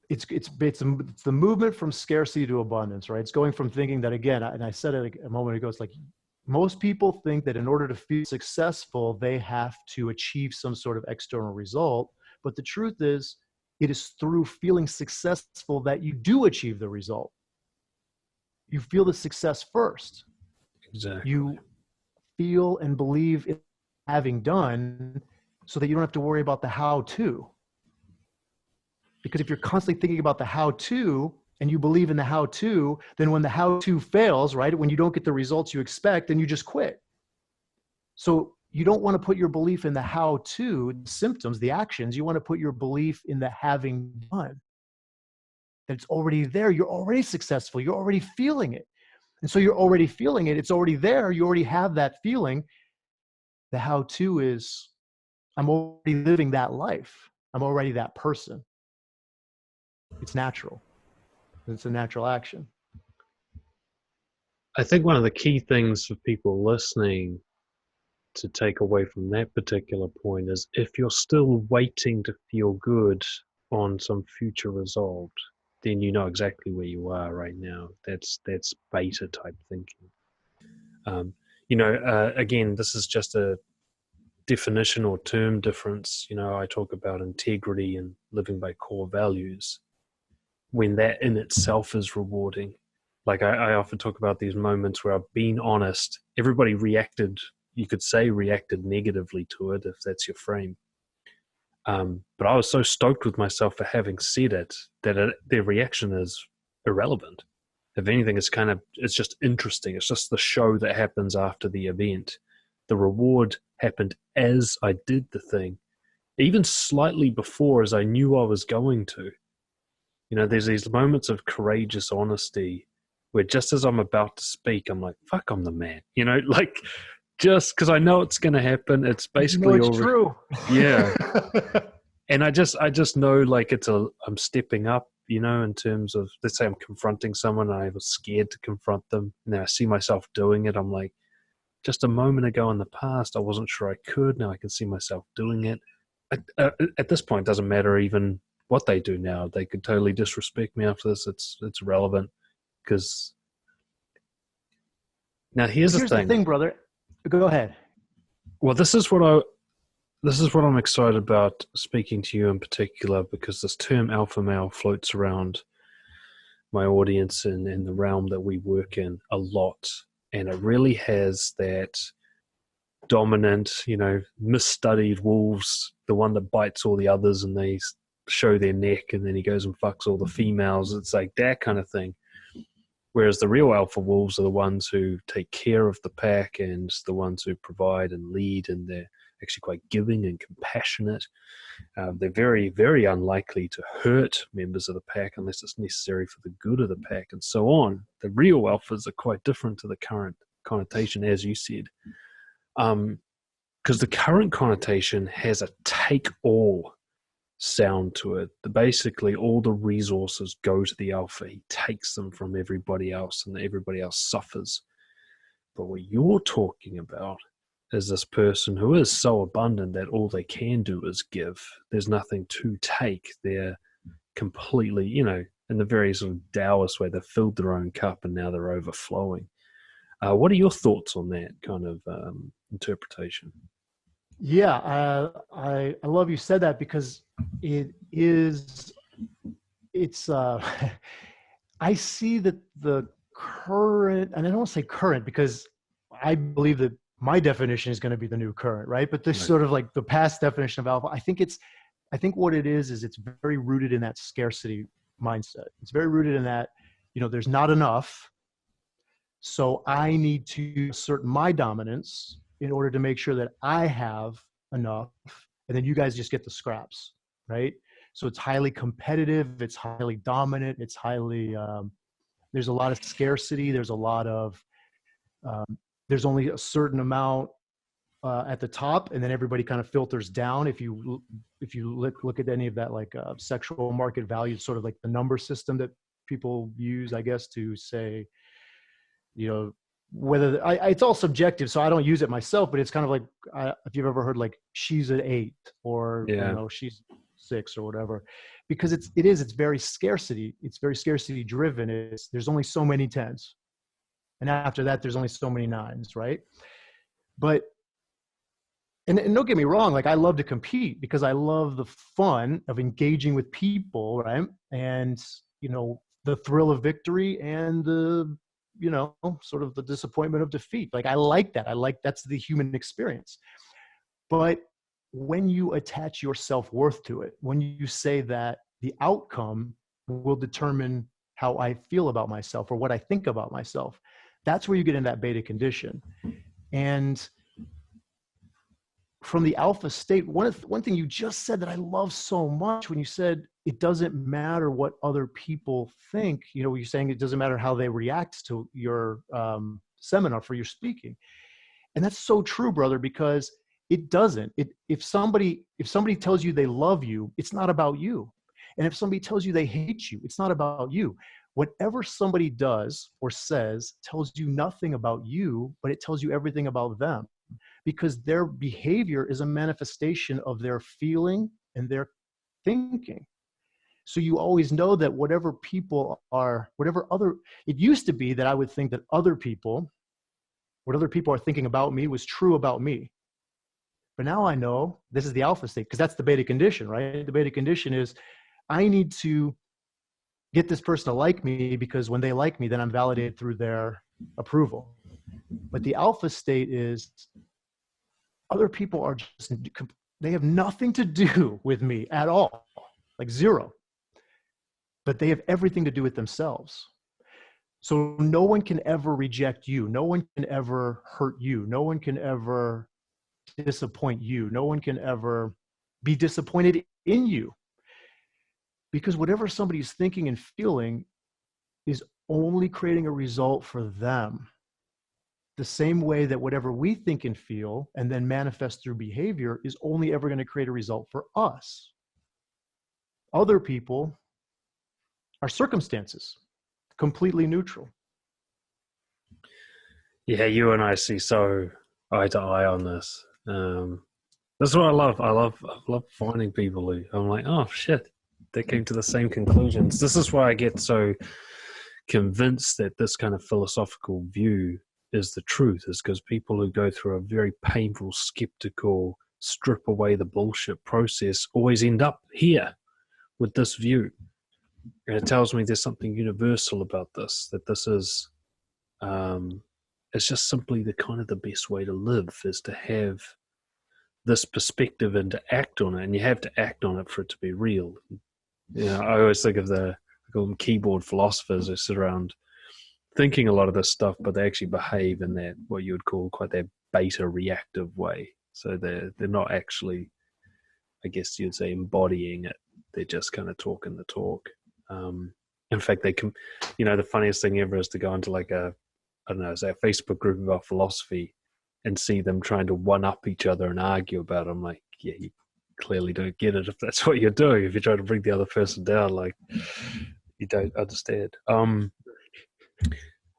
it's the movement from scarcity to abundance, right? It's going from thinking that, again, and I said it a moment ago, it's like most people think that in order to feel successful, they have to achieve some sort of external result. But the truth is, it is through feeling successful that you do achieve the result. You feel the success first. Exactly. You feel and believe in having done so that you don't have to worry about the how-to. Because if you're constantly thinking about the how-to and you believe in the how-to, then when the how-to fails, right, when you don't get the results you expect, then you just quit. So you don't want to put your belief in the how-to, the symptoms, the actions. You want to put your belief in the having done. That it's already there. You're already successful. You're already feeling it. And so you're already feeling it. It's already there. You already have that feeling. The how-to is, I'm already living that life. I'm already that person. It's natural. It's a natural action. I think one of the key things for people listening to take away from that particular point is if you're still waiting to feel good on some future result, then you know exactly where you are right now. That's beta type thinking. Again, this is just a definition or term difference. I talk about integrity and living by core values. When that in itself is rewarding, like I often talk about these moments where I've been honest. Everybody reacted, you could say reacted negatively to it if that's your frame. But I was so stoked with myself for having said it that their reaction is irrelevant. If anything, it's just interesting. It's just the show that happens after the event. The reward happened as I did the thing, even slightly before as I knew I was going to. There's these moments of courageous honesty where just as I'm about to speak, I'm like, fuck, I'm the man. Like just because I know it's going to happen. It's basically it's true. Yeah. And I just know like I'm stepping up, in terms of, let's say I'm confronting someone and I was scared to confront them. And then I see myself doing it. I'm like, just a moment ago in the past, I wasn't sure I could. Now I can see myself doing it. At this point, it doesn't matter even what they do now. They could totally disrespect me after this. It's relevant because now here's the thing, brother. Go ahead. Well, this is what I'm excited about speaking to you in particular, because this term alpha male floats around my audience and in the realm that we work in a lot. And it really has that dominant, misstudied wolves, the one that bites all the others and they show their neck and then he goes and fucks all the females. It's like that kind of thing. Whereas the real alpha wolves are the ones who take care of the pack and the ones who provide and lead, and they're actually quite giving and compassionate. They're very, very unlikely to hurt members of the pack unless it's necessary for the good of the pack, and so on. The real alphas are quite different to the current connotation, as you said. Because the current connotation has a take-all sound to it. Basically, all the resources go to the alpha. He takes them from everybody else, and everybody else suffers. But what you're talking about is this person who is so abundant that all they can do is give. There's nothing to take. They're completely, in the very sort of Taoist way, they've filled their own cup and now they're overflowing. What are your thoughts on that kind of interpretation? Yeah, I love you said that, because it's I see that the current, and I don't want to say current because I believe that my definition is going to be the new current, right? But this sort of like the past definition of alpha, I think what it is it's very rooted in that scarcity mindset. It's very rooted in that, there's not enough. So I need to assert my dominance in order to make sure that I have enough, and then you guys just get the scraps, right? So it's highly competitive, it's highly dominant, it's highly, there's a lot of scarcity, there's a lot of, there's only a certain amount at the top, and then everybody kind of filters down. If you look at any of that, like sexual market value, sort of like the number system that people use, I guess, to say, whether it's all subjective, so I don't use it myself, but it's kind of like if you've ever heard like she's an 8 or she's 6 or whatever, because it's very scarcity driven. There's only so many 10s. And after that, there's only so many 9s, right? But, and don't get me wrong, like I love to compete because I love the fun of engaging with people, right? And, the thrill of victory and the, sort of the disappointment of defeat. Like I like that. That's the human experience. But when you attach your self-worth to it, when you say that the outcome will determine how I feel about myself or what I think about myself, that's where you get in that beta condition. And from the alpha state, one thing you just said that I love so much when you said it doesn't matter what other people think, you're saying it doesn't matter how they react to your seminar for your speaking. And that's so true, brother, because it doesn't. If somebody tells you they love you, it's not about you. And if somebody tells you they hate you, it's not about you. Whatever somebody does or says tells you nothing about you, but it tells you everything about them, because their behavior is a manifestation of their feeling and their thinking. So you always know that it used to be that I would think that what other people are thinking about me was true about me. But now I know this is the alpha state, because that's the beta condition, right? The beta condition is I need to get this person to like me, because when they like me, then I'm validated through their approval. But the alpha state is other people are they have nothing to do with me at all, like zero. But they have everything to do with themselves. So no one can ever reject you. No one can ever hurt you. No one can ever disappoint you. No one can ever be disappointed in you. Because whatever somebody's thinking and feeling is only creating a result for them. The same way that whatever we think and feel and then manifest through behavior is only ever going to create a result for us. Other people are circumstances, completely neutral. Yeah, you and I see so eye to eye on this. That's what I love. I love finding people who I'm like, oh shit, they came to the same conclusions. This is why I get so convinced that this kind of philosophical view is the truth, is because people who go through a very painful, skeptical, strip away the bullshit process always end up here with this view. And it tells me there's something universal about this, that this is, it's just simply the best way to live, is to have this perspective and to act on it. And you have to act on it for it to be real. I always think of I call them keyboard philosophers who sit around thinking a lot of this stuff, but they actually behave in that, what you would call quite that beta reactive way. So they're not actually, I guess you'd say, embodying it. They're just kind of talking the talk. In fact, they can, the funniest thing ever is to go into like say a Facebook group about philosophy and see them trying to one up each other and argue about it. I'm like, yeah, you clearly don't get it if that's what you're doing. If you're trying to bring the other person down, like, you don't understand.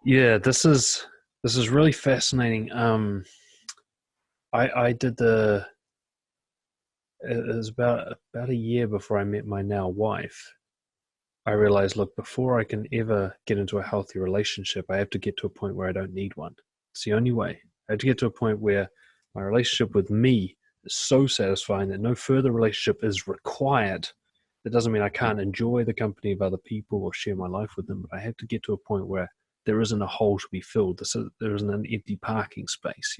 Yeah, this is really fascinating. I did it was about a year before I met my now wife. I realized, look, before I can ever get into a healthy relationship, I have to get to a point where I don't need one. It's the only way. I have to get to a point where my relationship with me is so satisfying that no further relationship is required. That doesn't mean I can't enjoy the company of other people or share my life with them, but I have to get to a point where there isn't a hole to be filled. There isn't an empty parking space,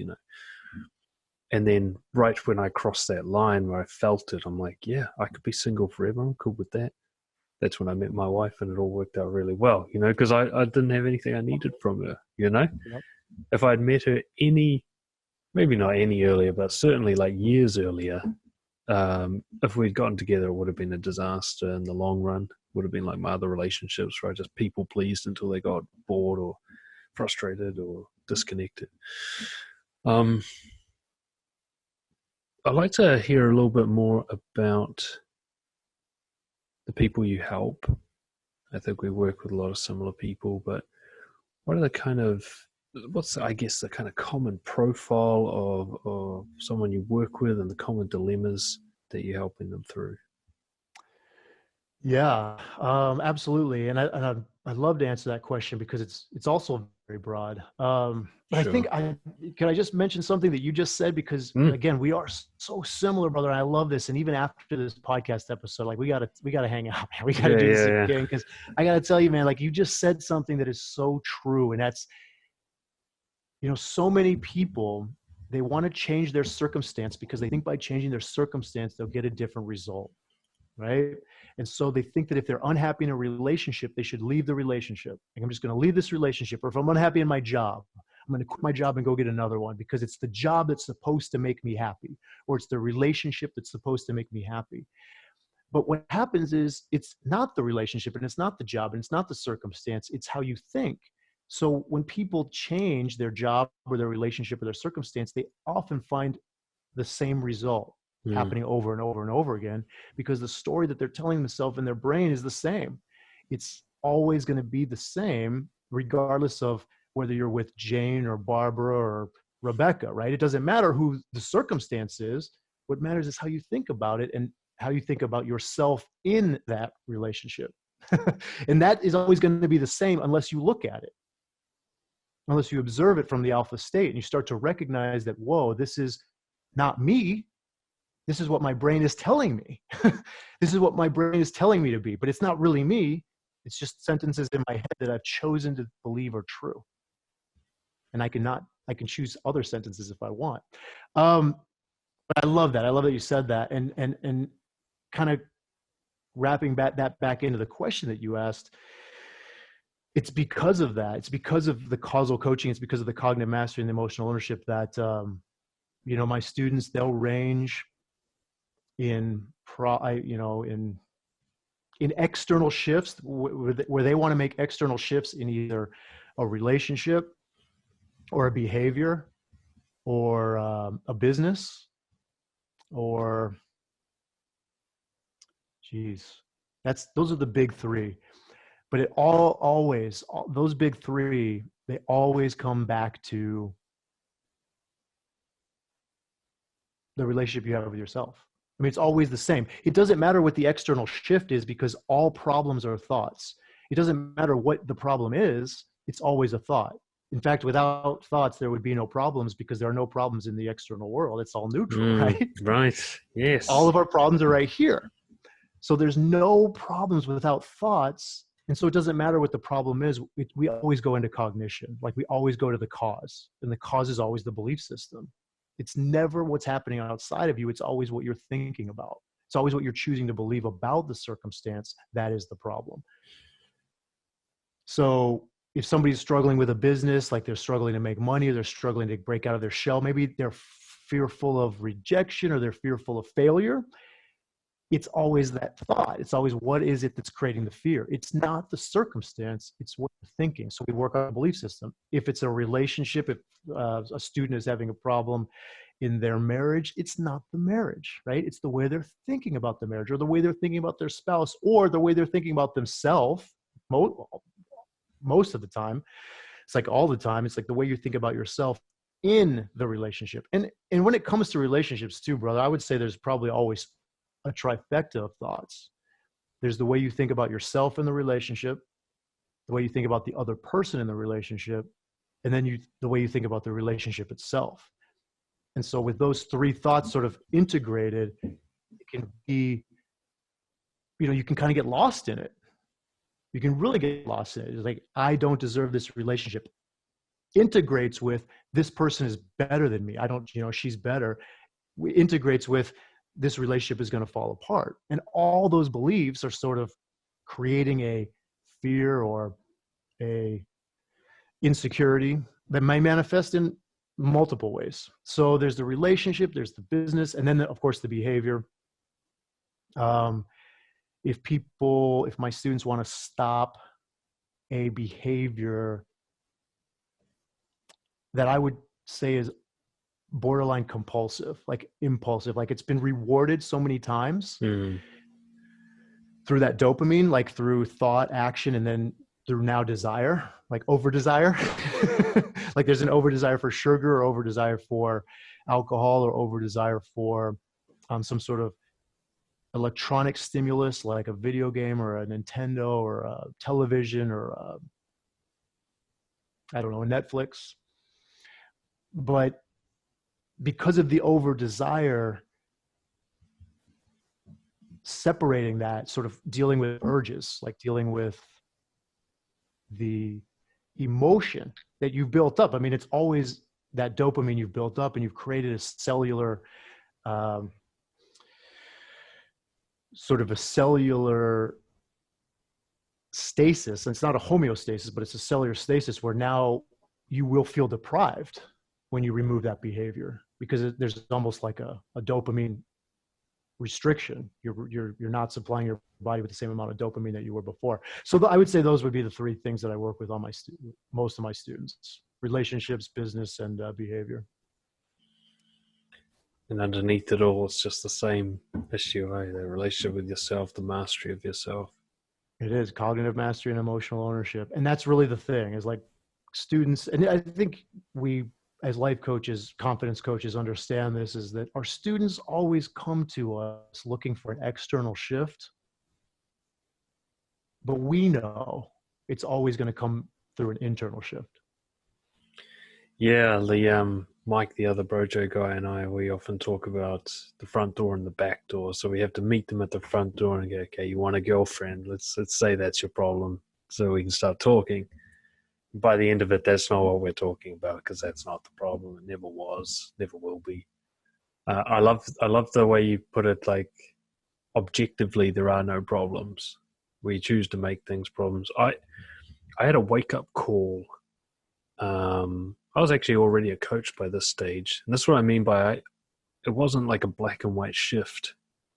And then right when I crossed that line where I felt it, I'm like, yeah, I could be single forever. I'm cool with that. That's when I met my wife, and it all worked out really well, because I didn't have anything I needed from her, Yep. If I'd met her maybe not any earlier, but certainly like years earlier, if we'd gotten together, it would have been a disaster in the long run. Would have been like my other relationships where I just people pleased until they got bored or frustrated or disconnected. I'd like to hear a little bit more about the people you help. I think we work with a lot of similar people, but what are the kind of common profile of someone you work with and the common dilemmas that you're helping them through? Yeah, absolutely. I'd love to answer that question because it's also very broad. But I think Sure. can I just mention something that you just said, because Mm. again, we are so similar, brother. And I love this. And even after this podcast episode, like we gotta hang out, man. We gotta Yeah, do this yeah, yeah. again, because I gotta tell you, man, like you just said something that is so true. And that's, so many people, they want to change their circumstance because they think by changing their circumstance, they'll get a different result, right? And so they think that if they're unhappy in a relationship, they should leave the relationship. Like, I'm just going to leave this relationship. Or if I'm unhappy in my job, I'm going to quit my job and go get another one, because it's the job that's supposed to make me happy, or it's the relationship that's supposed to make me happy. But what happens is it's not the relationship, and it's not the job, and it's not the circumstance. It's how you think. So when people change their job or their relationship or their circumstance, they often find the same result Mm. happening over and over and over again, because the story that they're telling themselves in their brain is the same. It's always going to be the same, regardless of whether you're with Jane or Barbara or Rebecca, right? It doesn't matter who the circumstance is. What matters is how you think about it, and how you think about yourself in that relationship. And that is always going to be the same unless you look at it, unless you observe it from the alpha state and you start to recognize that, whoa, this is not me. This is what my brain is telling me. This is what my brain is telling me to be, but it's not really me. It's just sentences in my head that I've chosen to believe are true. And I can choose other sentences if I want. But I love that. I love that you said that. And kind of wrapping that back into the question that you asked, it's because of that. It's because of the causal coaching. It's because of the cognitive mastery and the emotional ownership that, my students, they'll range in in external shifts where they want to make external shifts in either a relationship or a behavior or a business, or geez, those are the big three. But those big three, they always come back to the relationship you have with yourself. I mean, it's always the same. It doesn't matter what the external shift is, because all problems are thoughts. It doesn't matter what the problem is, it's always a thought. In fact, without thoughts, there would be no problems, because there are no problems in the external world. It's all neutral, Mm. right? Right. All Yes. of our problems are right here. So there's no problems without thoughts. And so it doesn't matter what the problem is. We always go into cognition. Like, we always go to the cause, and the cause is always the belief system. It's never what's happening outside of you. It's always what you're thinking about. It's always what you're choosing to believe about the circumstance. That is the problem. So if somebody's struggling with a business, like they're struggling to make money, or they're struggling to break out of their shell, maybe they're fearful of rejection, or they're fearful of failure, it's always that thought. It's always, what is it that's creating the fear? It's not the circumstance, it's what you're thinking. So we work on a belief system. If it's a relationship, if a student is having a problem in their marriage, it's not the marriage, right? It's the way they're thinking about the marriage, or the way they're thinking about their spouse, or the way they're thinking about themselves. Most of the time, it's like all the time, it's like the way you think about yourself in the relationship. And when it comes to relationships too, brother, I would say there's probably always a trifecta of thoughts. There's the way you think about yourself in the relationship, the way you think about the other person in the relationship, and then the way you think about the relationship itself. And so with those three thoughts sort of integrated, it can be, you can kind of get lost in it. You can really get lost in it. It's like, I don't deserve this relationship. Integrates with, this person is better than me. I don't, she's better. Integrates with, this relationship is going to fall apart. And all those beliefs are sort of creating a fear or a insecurity that may manifest in multiple ways. So there's the relationship, there's the business, and then of course the behavior. If my students want to stop a behavior that I would say is borderline compulsive, like impulsive, like it's been rewarded so many times through that dopamine, like through thought, action, and then through now desire, like over desire. Like there's an over desire for sugar, or over desire for alcohol, or over desire for some sort of electronic stimulus like a video game or a Nintendo or a television or I don't know, a Netflix. But because of the over desire, separating that, sort of dealing with urges, like dealing with the emotion that you've built up. I mean, it's always that dopamine you've built up, and you've created a cellular, sort of a cellular stasis. And it's not a homeostasis, but it's a cellular stasis where now you will feel deprived when you remove that behavior, because there's almost like a dopamine restriction. You're not supplying your body with the same amount of dopamine that you were before. So I would say those would be the three things that I work with on most of my students: relationships, business, and behavior. And underneath it all, it's just the same issue, right? The relationship with yourself, the mastery of yourself. It is cognitive mastery and emotional ownership. And that's really the thing, is like students, and I think we, as life coaches, confidence coaches, understand this, is that our students always come to us looking for an external shift. But we know it's always going to come through an internal shift. Yeah, the Mike, the other Brojo guy, and I, we often talk about the front door and the back door. So we have to meet them at the front door and go, okay, you want a girlfriend? Let's say that's your problem, so we can start talking. By the end of it, that's not what we're talking about, because that's not the problem. It never was, never will be. I love the way you put it. Like, objectively, there are no problems. We choose to make things problems. I had a wake up call. I was actually already a coach by this stage, and that's what I mean by it wasn't like a black and white shift,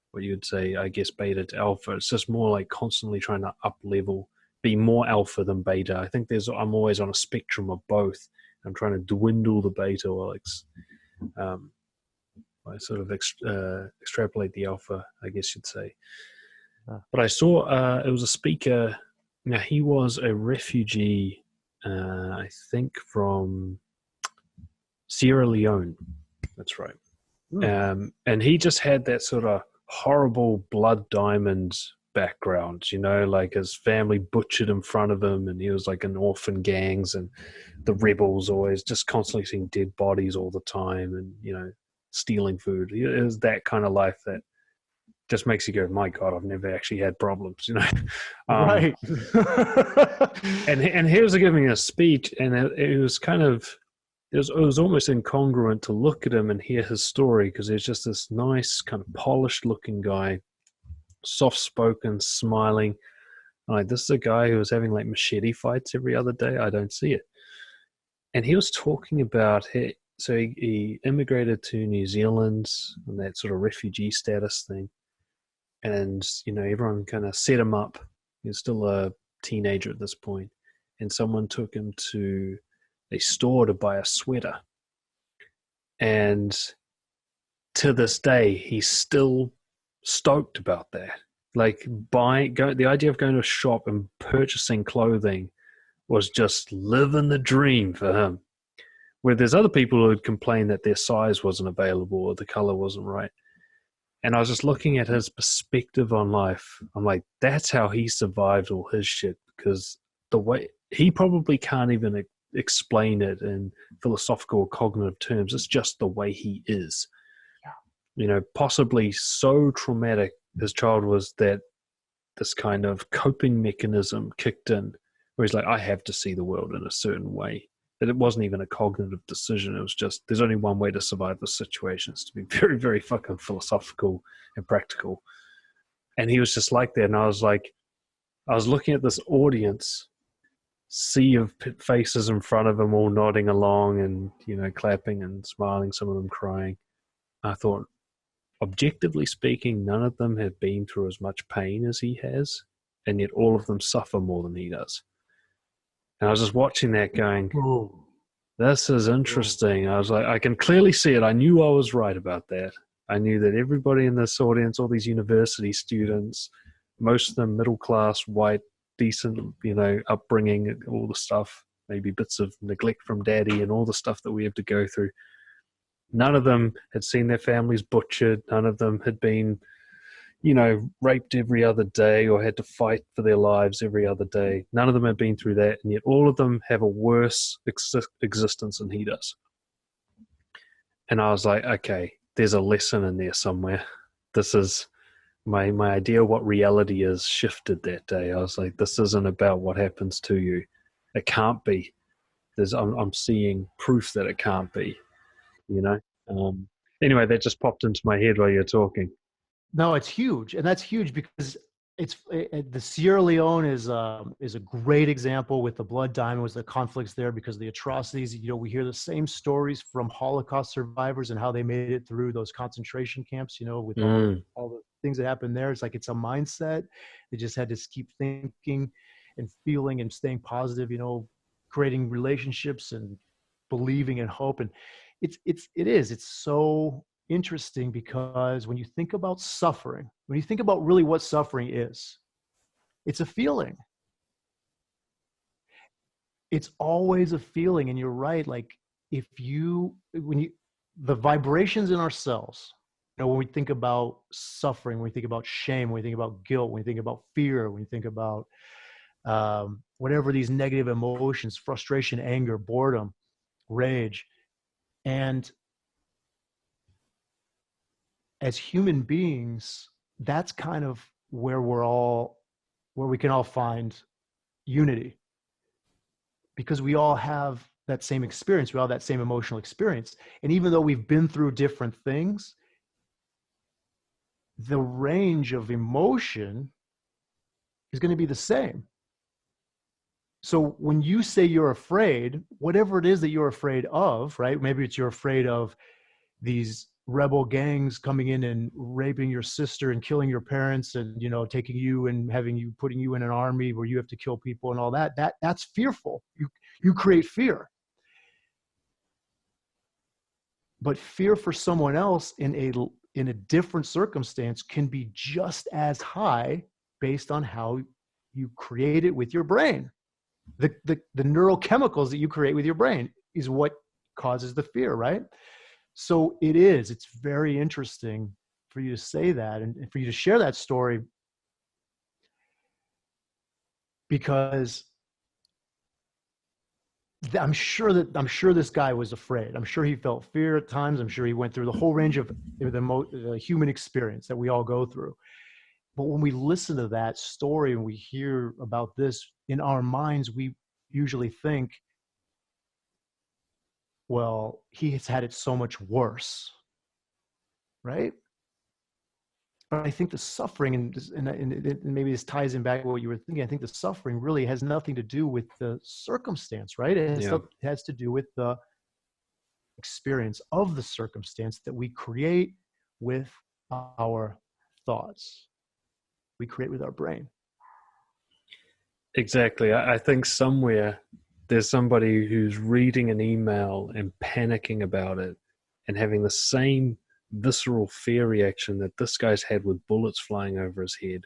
what you'd say, I guess, beta to alpha. It's just more like constantly trying to up level, be more alpha than beta. I think I'm always on a spectrum of both. I'm trying to dwindle the beta, or I sort of extrapolate the alpha, I guess you'd say. But I saw it was a speaker. Now, he was a refugee, I think from Sierra Leone. That's right. And he just had that sort of horrible blood diamond background, you know, like his family butchered in front of him, and he was like in orphan gangs, and the rebels always just constantly seeing dead bodies all the time, and, you know, stealing food. It was that kind of life that just makes you go, my God, I've never actually had problems, you know. Right. and he was giving a speech, and it was kind of, it was almost incongruent to look at him and hear his story, because he's just this nice, kind of polished looking guy, soft-spoken, smiling. I'm like, this is a guy who was having like machete fights every other day. I don't see it. And he was talking about, so he immigrated to New Zealand and that sort of refugee status thing. And, you know, everyone kind of set him up. He was still a teenager at this point. And someone took him to a store to buy a sweater. And to this day, he's still stoked about that. Like, the idea of going to a shop and purchasing clothing was just living the dream for him. Where there's other people who would complain that their size wasn't available or the color wasn't right. And I was just looking at his perspective on life. I'm like, that's how he survived all his shit, because the way he probably can't even explain it in philosophical or cognitive terms. It's just the way he is. Yeah. You know, possibly so traumatic his child was that this kind of coping mechanism kicked in, where he's like, I have to see the world in a certain way. That it wasn't even a cognitive decision. It was just, there's only one way to survive the situation, is to be very, very fucking philosophical and practical. And he was just like that. And I was like, I was looking at this audience, sea of faces in front of him, all nodding along and, you know, clapping and smiling, some of them crying. I thought, objectively speaking, none of them have been through as much pain as he has, and yet all of them suffer more than he does. And I was just watching that going, Ooh. This is interesting. I was like, I can clearly see it. I knew I was right about that. I knew that everybody in this audience, all these university students, most of them middle class, white, decent, you know, upbringing, all the stuff, maybe bits of neglect from daddy and all the stuff that we have to go through. None of them had seen their families butchered. None of them had been, raped every other day or had to fight for their lives every other day. None of them have been through that, and yet all of them have a worse existence than he does. And I was like, okay, there's a lesson in there somewhere. This is my idea of what reality is shifted that day. I was like, this isn't about what happens to you. It can't be. I'm seeing proof that it can't be, Anyway, that just popped into my head while you're talking. No, it's huge, and that's huge because the Sierra Leone is a great example with the blood diamond, was the conflicts there because of the atrocities. We hear the same stories from Holocaust survivors and how they made it through those concentration camps. With all the things that happened there. It's like it's a mindset. They just had to keep thinking and feeling and staying positive. Creating relationships and believing in hope, and it's so interesting because when you think about suffering, when you think about really what suffering is, it's a feeling. It's always a feeling. And you're right. Like the vibrations in our cells, when we think about suffering, when we think about shame, when we think about guilt, when we think about fear, when we think about whatever these negative emotions, frustration, anger, boredom, rage, and as human beings, that's kind of where we can all find unity, because we all have that same experience. We all have that same emotional experience. And even though we've been through different things, the range of emotion is going to be the same. So when you say you're afraid, whatever it is that you're afraid of, right? Maybe you're afraid of these rebel gangs coming in and raping your sister and killing your parents and taking you and putting you in an army where you have to kill people and all that's fearful. You create fear. But fear for someone else in a different circumstance can be just as high based on how you create it with your brain. The neurochemicals that you create with your brain is what causes the fear, right? So it's very interesting for you to say that and for you to share that story, because I'm sure this guy was afraid. I'm sure he felt fear at times. I'm sure he went through the whole range of the human experience that we all go through. But when we listen to that story and we hear about this, in our minds, we usually think, well, he has had it so much worse, right? But I think the suffering, and maybe this ties in back to what you were thinking, I think the suffering really has nothing to do with the circumstance, right? It has to do with the experience of the circumstance that we create with our thoughts. We create with our brain. Exactly. I think somewhere there's somebody who's reading an email and panicking about it and having the same visceral fear reaction that this guy's had with bullets flying over his head.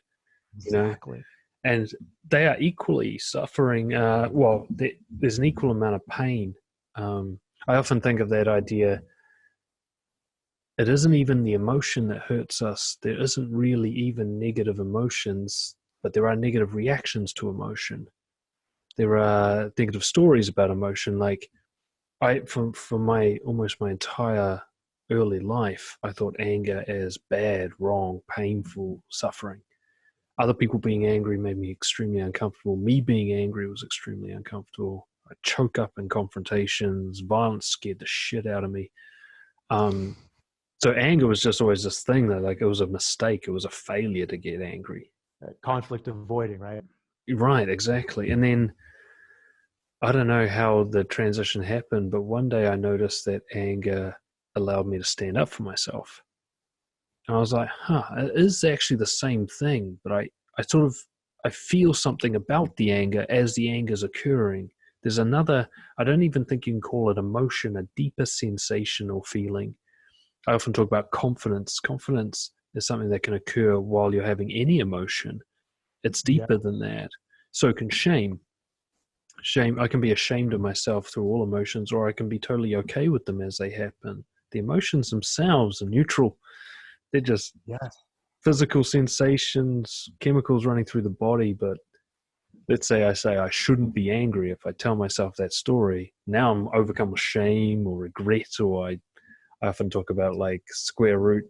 Exactly. And they are equally suffering. There's an equal amount of pain. I often think of that idea. It isn't even the emotion that hurts us. There isn't really even negative emotions, but there are negative reactions to emotion. There are negative stories about emotion. Like for almost my entire early life, I thought anger as bad, wrong, painful, suffering. Other people being angry made me extremely uncomfortable. Me being angry was extremely uncomfortable. I choke up in confrontations. Violence scared the shit out of me. So anger was just always this thing that, like, it was a mistake. It was a failure to get angry. Conflict avoiding, right? Right, exactly. And then I don't know how the transition happened, but one day I noticed that anger allowed me to stand up for myself. And I was like, it is actually the same thing, but I feel something about the anger as the anger is occurring. There's another, I don't even think you can call it emotion, a deeper sensation or feeling. I often talk about confidence. Confidence is something that can occur while you're having any emotion. It's deeper than that. So can shame. Shame, I can be ashamed of myself through all emotions, or I can be totally okay with them as they happen. The emotions themselves are neutral. They're just physical sensations, chemicals running through the body, but let's say I shouldn't be angry. If I tell myself that story, now I'm overcome with shame or regret, or I often talk about like square root.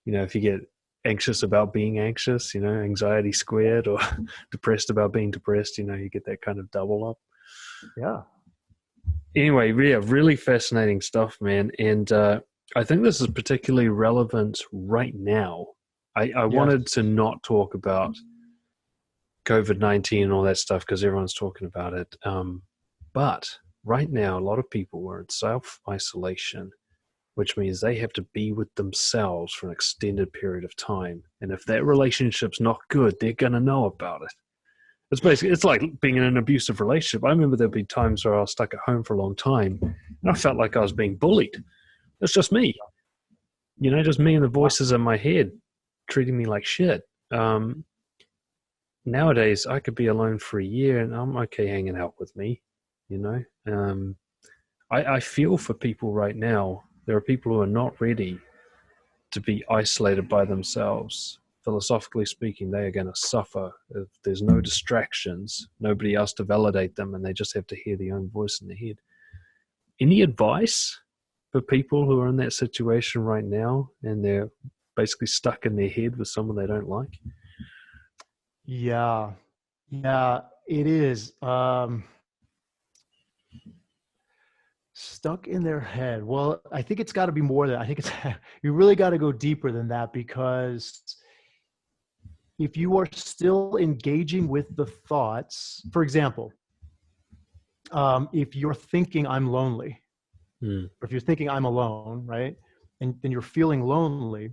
If you get anxious about being anxious, anxiety squared, or depressed about being depressed, you get that kind of double up. Yeah. Anyway, yeah, really fascinating stuff, man. And I think this is particularly relevant right now. I wanted to not talk about COVID-19 and all that stuff because everyone's talking about it. But right now, a lot of people are in self-isolation, which means they have to be with themselves for an extended period of time. And if that relationship's not good, they're going to know about it. It's like being in an abusive relationship. I remember there'd be times where I was stuck at home for a long time and I felt like I was being bullied. It's just me, just me and the voices in my head treating me like shit. Nowadays, I could be alone for a year and I'm okay hanging out with me, I feel for people right now. There are people who are not ready to be isolated by themselves. Philosophically speaking, they are going to suffer if there's no distractions, nobody else to validate them, and they just have to hear their own voice in their head. Any advice for people who are in that situation right now and they're basically stuck in their head with someone they don't like? Yeah, it is. Stuck in their head. Well, I think it's got to be more than, I think you really got to go deeper than that, because if you are still engaging with the thoughts, for example, if you're thinking I'm lonely, or if you're thinking I'm alone, right? And then you're feeling lonely,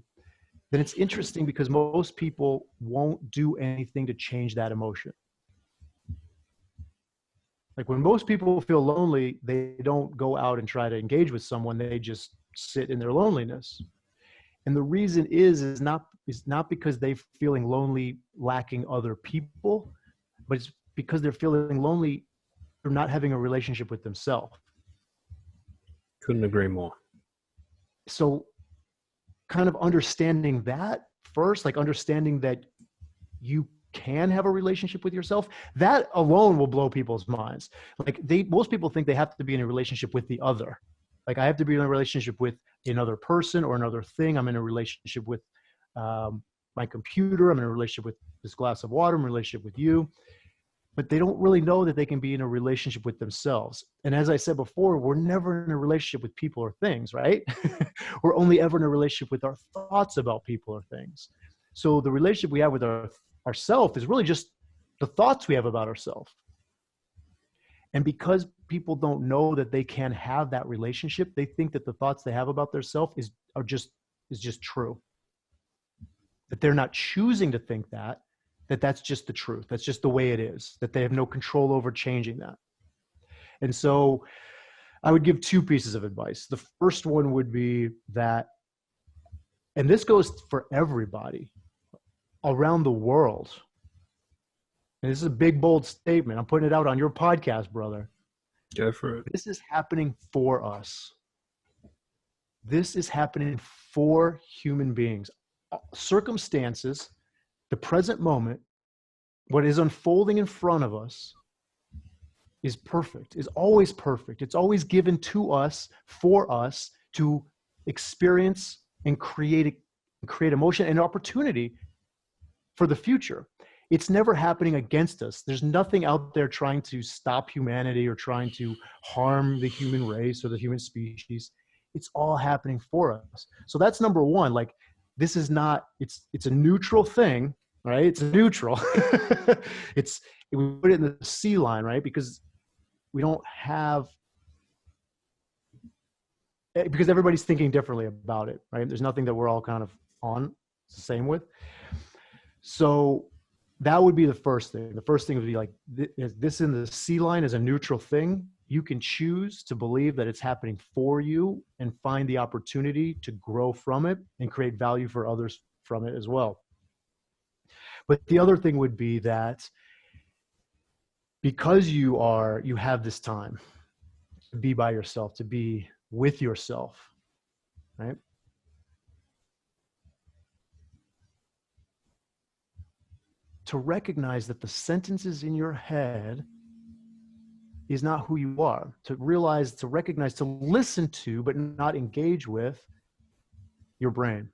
then it's interesting because most people won't do anything to change that emotion. Like when most people feel lonely, they don't go out and try to engage with someone. They just sit in their loneliness. And the reason is not because they're feeling lonely, lacking other people, but it's because they're feeling lonely, they're not having a relationship with themselves. Couldn't agree more. So kind of understanding that first, like understanding that you can have a relationship with yourself, that alone will blow people's minds. Like most people think they have to be in a relationship with the other. Like I have to be in a relationship with another person or another thing. I'm in a relationship with my computer. I'm in a relationship with this glass of water. I'm in a relationship with you. But they don't really know that they can be in a relationship with themselves. And as I said before, we're never in a relationship with people or things, right? We're only ever in a relationship with our thoughts about people or things. So the relationship we have with ourself is really just the thoughts we have about ourselves. And because people don't know that they can have that relationship, they think that the thoughts they have about themselves is just true. That they're not choosing to think that's just the truth. That's just the way it is, that they have no control over changing that. And so I would give two pieces of advice. The first one would be that, and this goes for everybody around the world. And this is a big, bold statement. I'm putting it out on your podcast, brother. Go for it. This is happening for us. This is happening for human beings. Circumstances, the present moment, what is unfolding in front of us is perfect, is always perfect. It's always given to us, for us to experience and create emotion and opportunity for the future. It's never happening against us. There's nothing out there trying to stop humanity or trying to harm the human race or the human species. It's all happening for us. So that's number one. Like, this is not, it's a neutral thing, right? It's neutral. We put it in the C line, right? Because we don't have, because everybody's thinking differently about it, right? There's nothing that we're all kind of on the same with. So that would be the first thing. The first thing would be like, this in the C line is a neutral thing. You can choose to believe that it's happening for you and find the opportunity to grow from it and create value for others from it as well. But the other thing would be that because you have this time to be by yourself, to be with yourself, right? to recognize that the sentences in your head is not who you are, to realize, to recognize, to listen to, but not engage with your brain.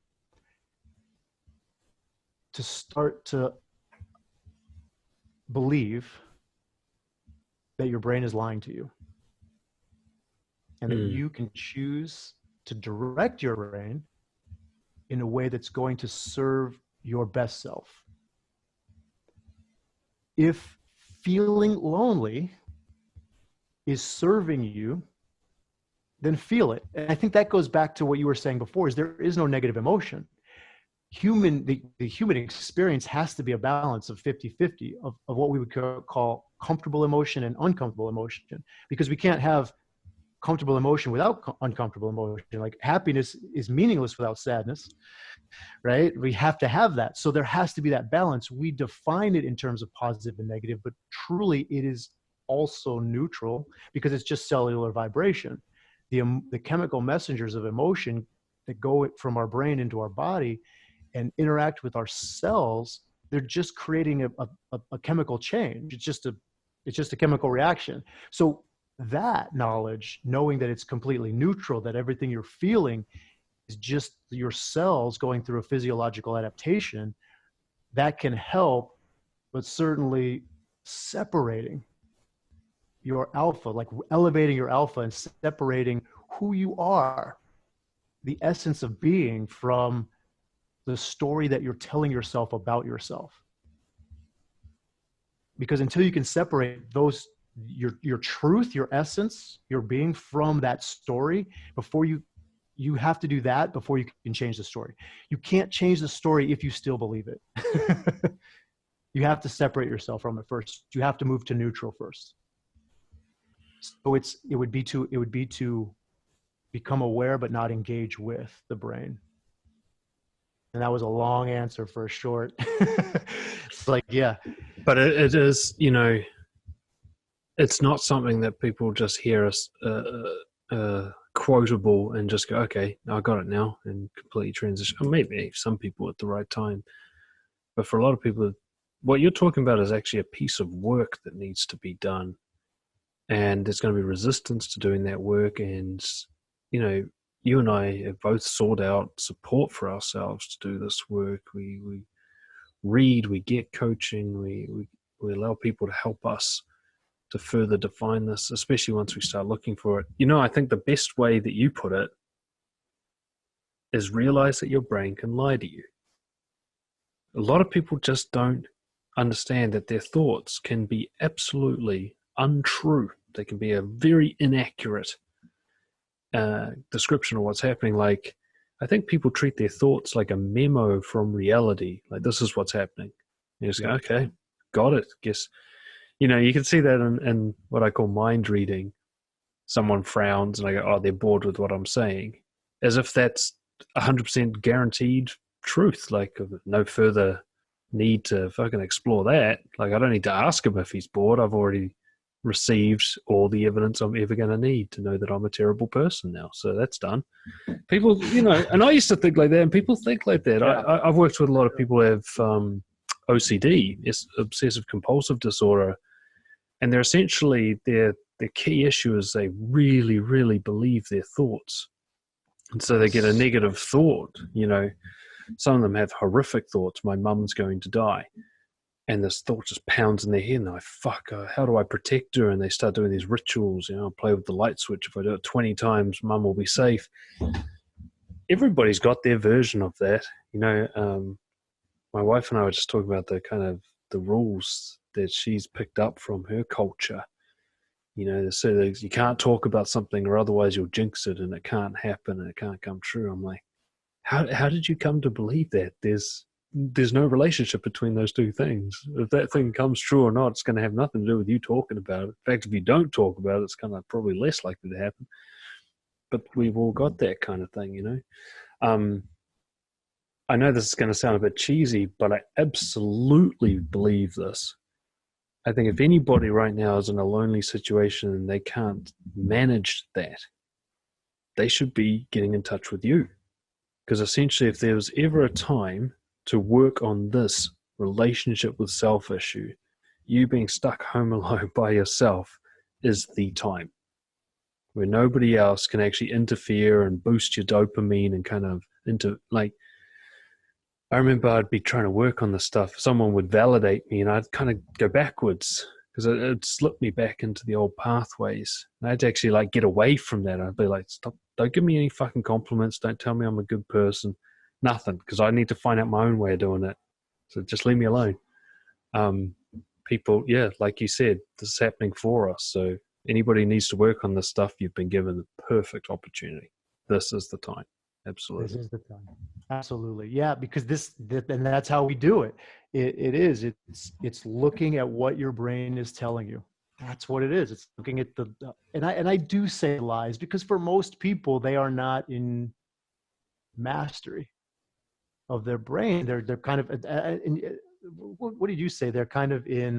To start to believe that your brain is lying to you and that you can choose to direct your brain in a way that's going to serve your best self. If feeling lonely is serving you, then feel it. And I think that goes back to what you were saying before, is there is no negative emotion. The human experience has to be a balance of 50-50 of what we would call comfortable emotion and uncomfortable emotion, because we can't have comfortable emotion without uncomfortable emotion. Like happiness is meaningless without sadness, right? We have to have that. So there has to be that balance. We define it in terms of positive and negative, but truly it is also neutral because it's just cellular vibration. The chemical messengers of emotion that go from our brain into our body and interact with our cells, they're just creating a chemical change. It's just a chemical reaction. So that knowledge, knowing that it's completely neutral, that everything you're feeling is just your cells going through a physiological adaptation, that can help, but certainly separating your alpha, like elevating your alpha and separating who you are, the essence of being, from the story that you're telling yourself about yourself. Because until you can separate those, your truth, your essence, your being from that story, before you have to do that before you can change the story. You can't change the story if you still believe it. You have to separate yourself from it first. You have to move to neutral first. So it would be to become aware but not engage with the brain. And that was a long answer for a short. It's like, yeah. But it is, you know, it's not something that people just hear us quotable and just go, okay, I got it now, and completely transition. Or maybe some people at the right time. But for a lot of people, what you're talking about is actually a piece of work that needs to be done. And there's going to be resistance to doing that work. And, you know, you and I have both sought out support for ourselves to do this work. We read, we get coaching, we allow people to help us to further define this, especially once we start looking for it. You know, I think the best way that you put it is realize that your brain can lie to you. A lot of people just don't understand that their thoughts can be absolutely untrue. They can be a very inaccurate description of what's happening. Like, I think people treat their thoughts like a memo from reality. Like, this is what's happening. You just go, okay, got it. Guess, you know, you can see that in what I call mind reading. Someone frowns and I go, oh, they're bored with what I'm saying. As if that's 100% guaranteed truth. Like, no further need to fucking explore that. Like, I don't need to ask him if he's bored. I've already received all the evidence I'm ever going to need to know that I'm a terrible person now. So that's done. People, you know, and I used to think like that, and people think like that. Yeah. I've worked with a lot of people who have OCD, it's obsessive compulsive disorder, and they're essentially, their key issue is they really, really believe their thoughts. And so they get a negative thought, you know. Some of them have horrific thoughts. My mum's going to die. And this thought just pounds in their head, and how do I protect her? And they start doing these rituals, you know, play with the light switch. If I do it 20 times, mum will be safe. Everybody's got their version of that. You know, my wife and I were just talking about the kind of the rules that she's picked up from her culture. You know, so you can't talk about something or otherwise you'll jinx it and it can't happen and it can't come true. I'm like, how did you come to believe that? There's no relationship between those two things. If that thing comes true or not, it's going to have nothing to do with you talking about it. In fact, if you don't talk about it, it's kind of probably less likely to happen. But we've all got that kind of thing, you know. I know this is going to sound a bit cheesy, but I absolutely believe this. I think if anybody right now is in a lonely situation and they can't manage that, they should be getting in touch with you. Because essentially, if there was ever a time to work on this relationship with self issue, you being stuck home alone by yourself is the time where nobody else can actually interfere and boost your dopamine and kind of into like, I remember I'd be trying to work on this stuff. Someone would validate me and I'd kind of go backwards because it'd slip me back into the old pathways. And I'd actually like get away from that. I'd be like, stop, don't give me any fucking compliments. Don't tell me I'm a good person. Nothing, because I need to find out my own way of doing it. So just leave me alone. People, yeah, like you said, this is happening for us. So anybody needs to work on this stuff, you've been given the perfect opportunity. This is the time. Absolutely. This is the time. Absolutely. Yeah, because and that's how we do it. It's looking at what your brain is telling you. That's what it is. It's looking at and I do say lies because for most people, they are not in mastery of their brain. They're kind of, what did you say? They're kind of in,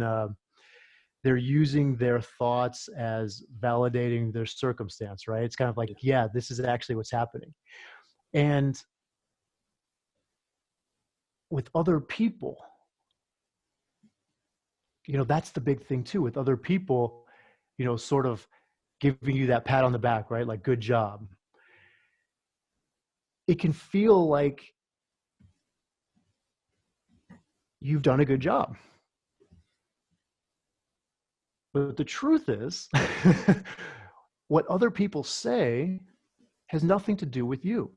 they're using their thoughts as validating their circumstance, right? It's kind of like, yeah, this is actually what's happening. And with other people, that's the big thing too. With other people, sort of giving you that pat on the back, right? Like, good job. It can feel like you've done a good job. But the truth is, what other people say has nothing to do with you.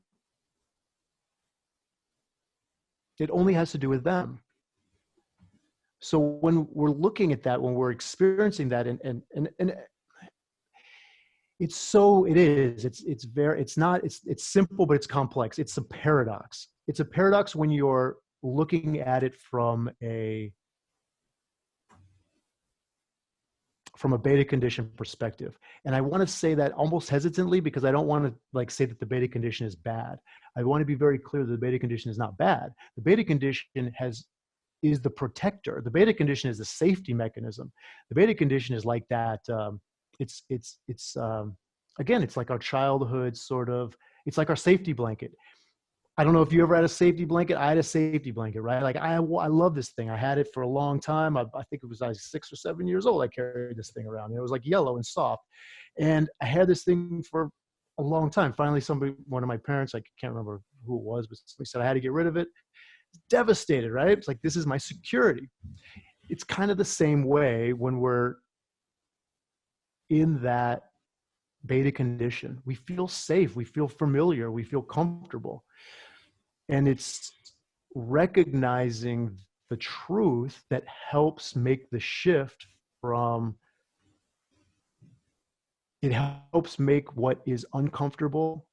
It only has to do with them. So when we're looking at that, when we're experiencing that, and it's simple, but it's complex. It's a paradox. It's a paradox when you're looking at it from a beta condition perspective. And I want to say that almost hesitantly because I don't want to say that the beta condition is bad. I want to be very clear that the beta condition is not bad. The beta condition is the protector. The beta condition is the safety mechanism. The beta condition is like that. Again, it's like our childhood sort of, it's like our safety blanket. I don't know if you ever had a safety blanket. I had a safety blanket, right? Like I love this thing. I had it for a long time. I think it was I was 6 or 7 years old. I carried this thing around. It was like yellow and soft. And I had this thing for a long time. Finally, one of my parents, I can't remember who it was, but somebody said I had to get rid of it. Devastated, right? It's like, this is my security. It's kind of the same way when we're in that beta condition. We feel safe. We feel familiar. We feel comfortable. And it's recognizing the truth that helps make the shift from, it helps make what is uncomfortable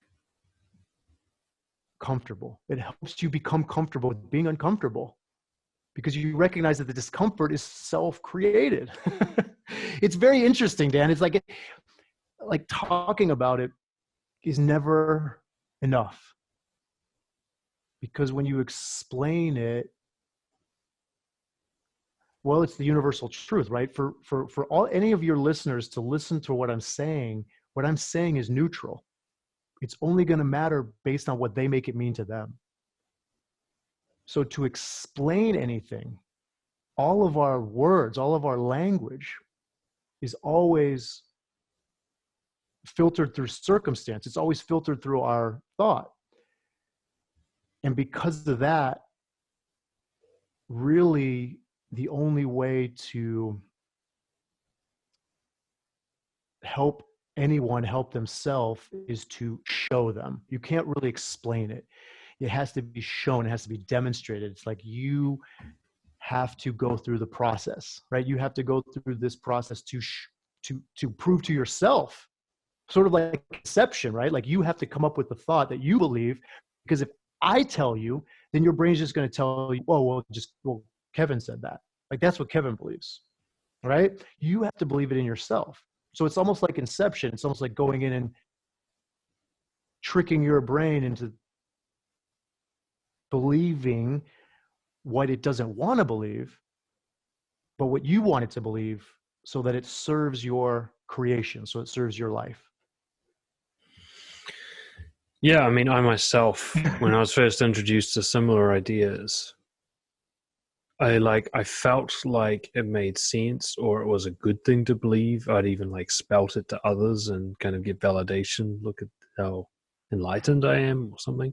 comfortable. It helps you become comfortable with being uncomfortable because you recognize that the discomfort is self-created. It's very interesting, Dan. It's like talking about it is never enough. Because when you explain it, well, it's the universal truth, right? For any of your listeners to listen to what I'm saying is neutral. It's only going to matter based on what they make it mean to them. So to explain anything, all of our words, all of our language is always filtered through circumstance. It's always filtered through our thought. And because of that, really the only way to help anyone help themselves is to show them. You can't really explain it. It has to be shown. It has to be demonstrated. It's like you have to go through the process, right? You have to go through this process to prove to yourself, sort of like conception, right? Like you have to come up with the thought that you believe, because if I tell you, then your brain's just going to tell you, oh, well, Kevin said that. Like that's what Kevin believes, right? You have to believe it in yourself. So it's almost like inception. It's almost like going in and tricking your brain into believing what it doesn't want to believe, but what you want it to believe so that it serves your creation, so it serves your life. Yeah, I mean, I myself, when I was first introduced to similar ideas, I felt like it made sense, or it was a good thing to believe. I'd even like spelt it to others and kind of get validation. Look at how enlightened I am, or something.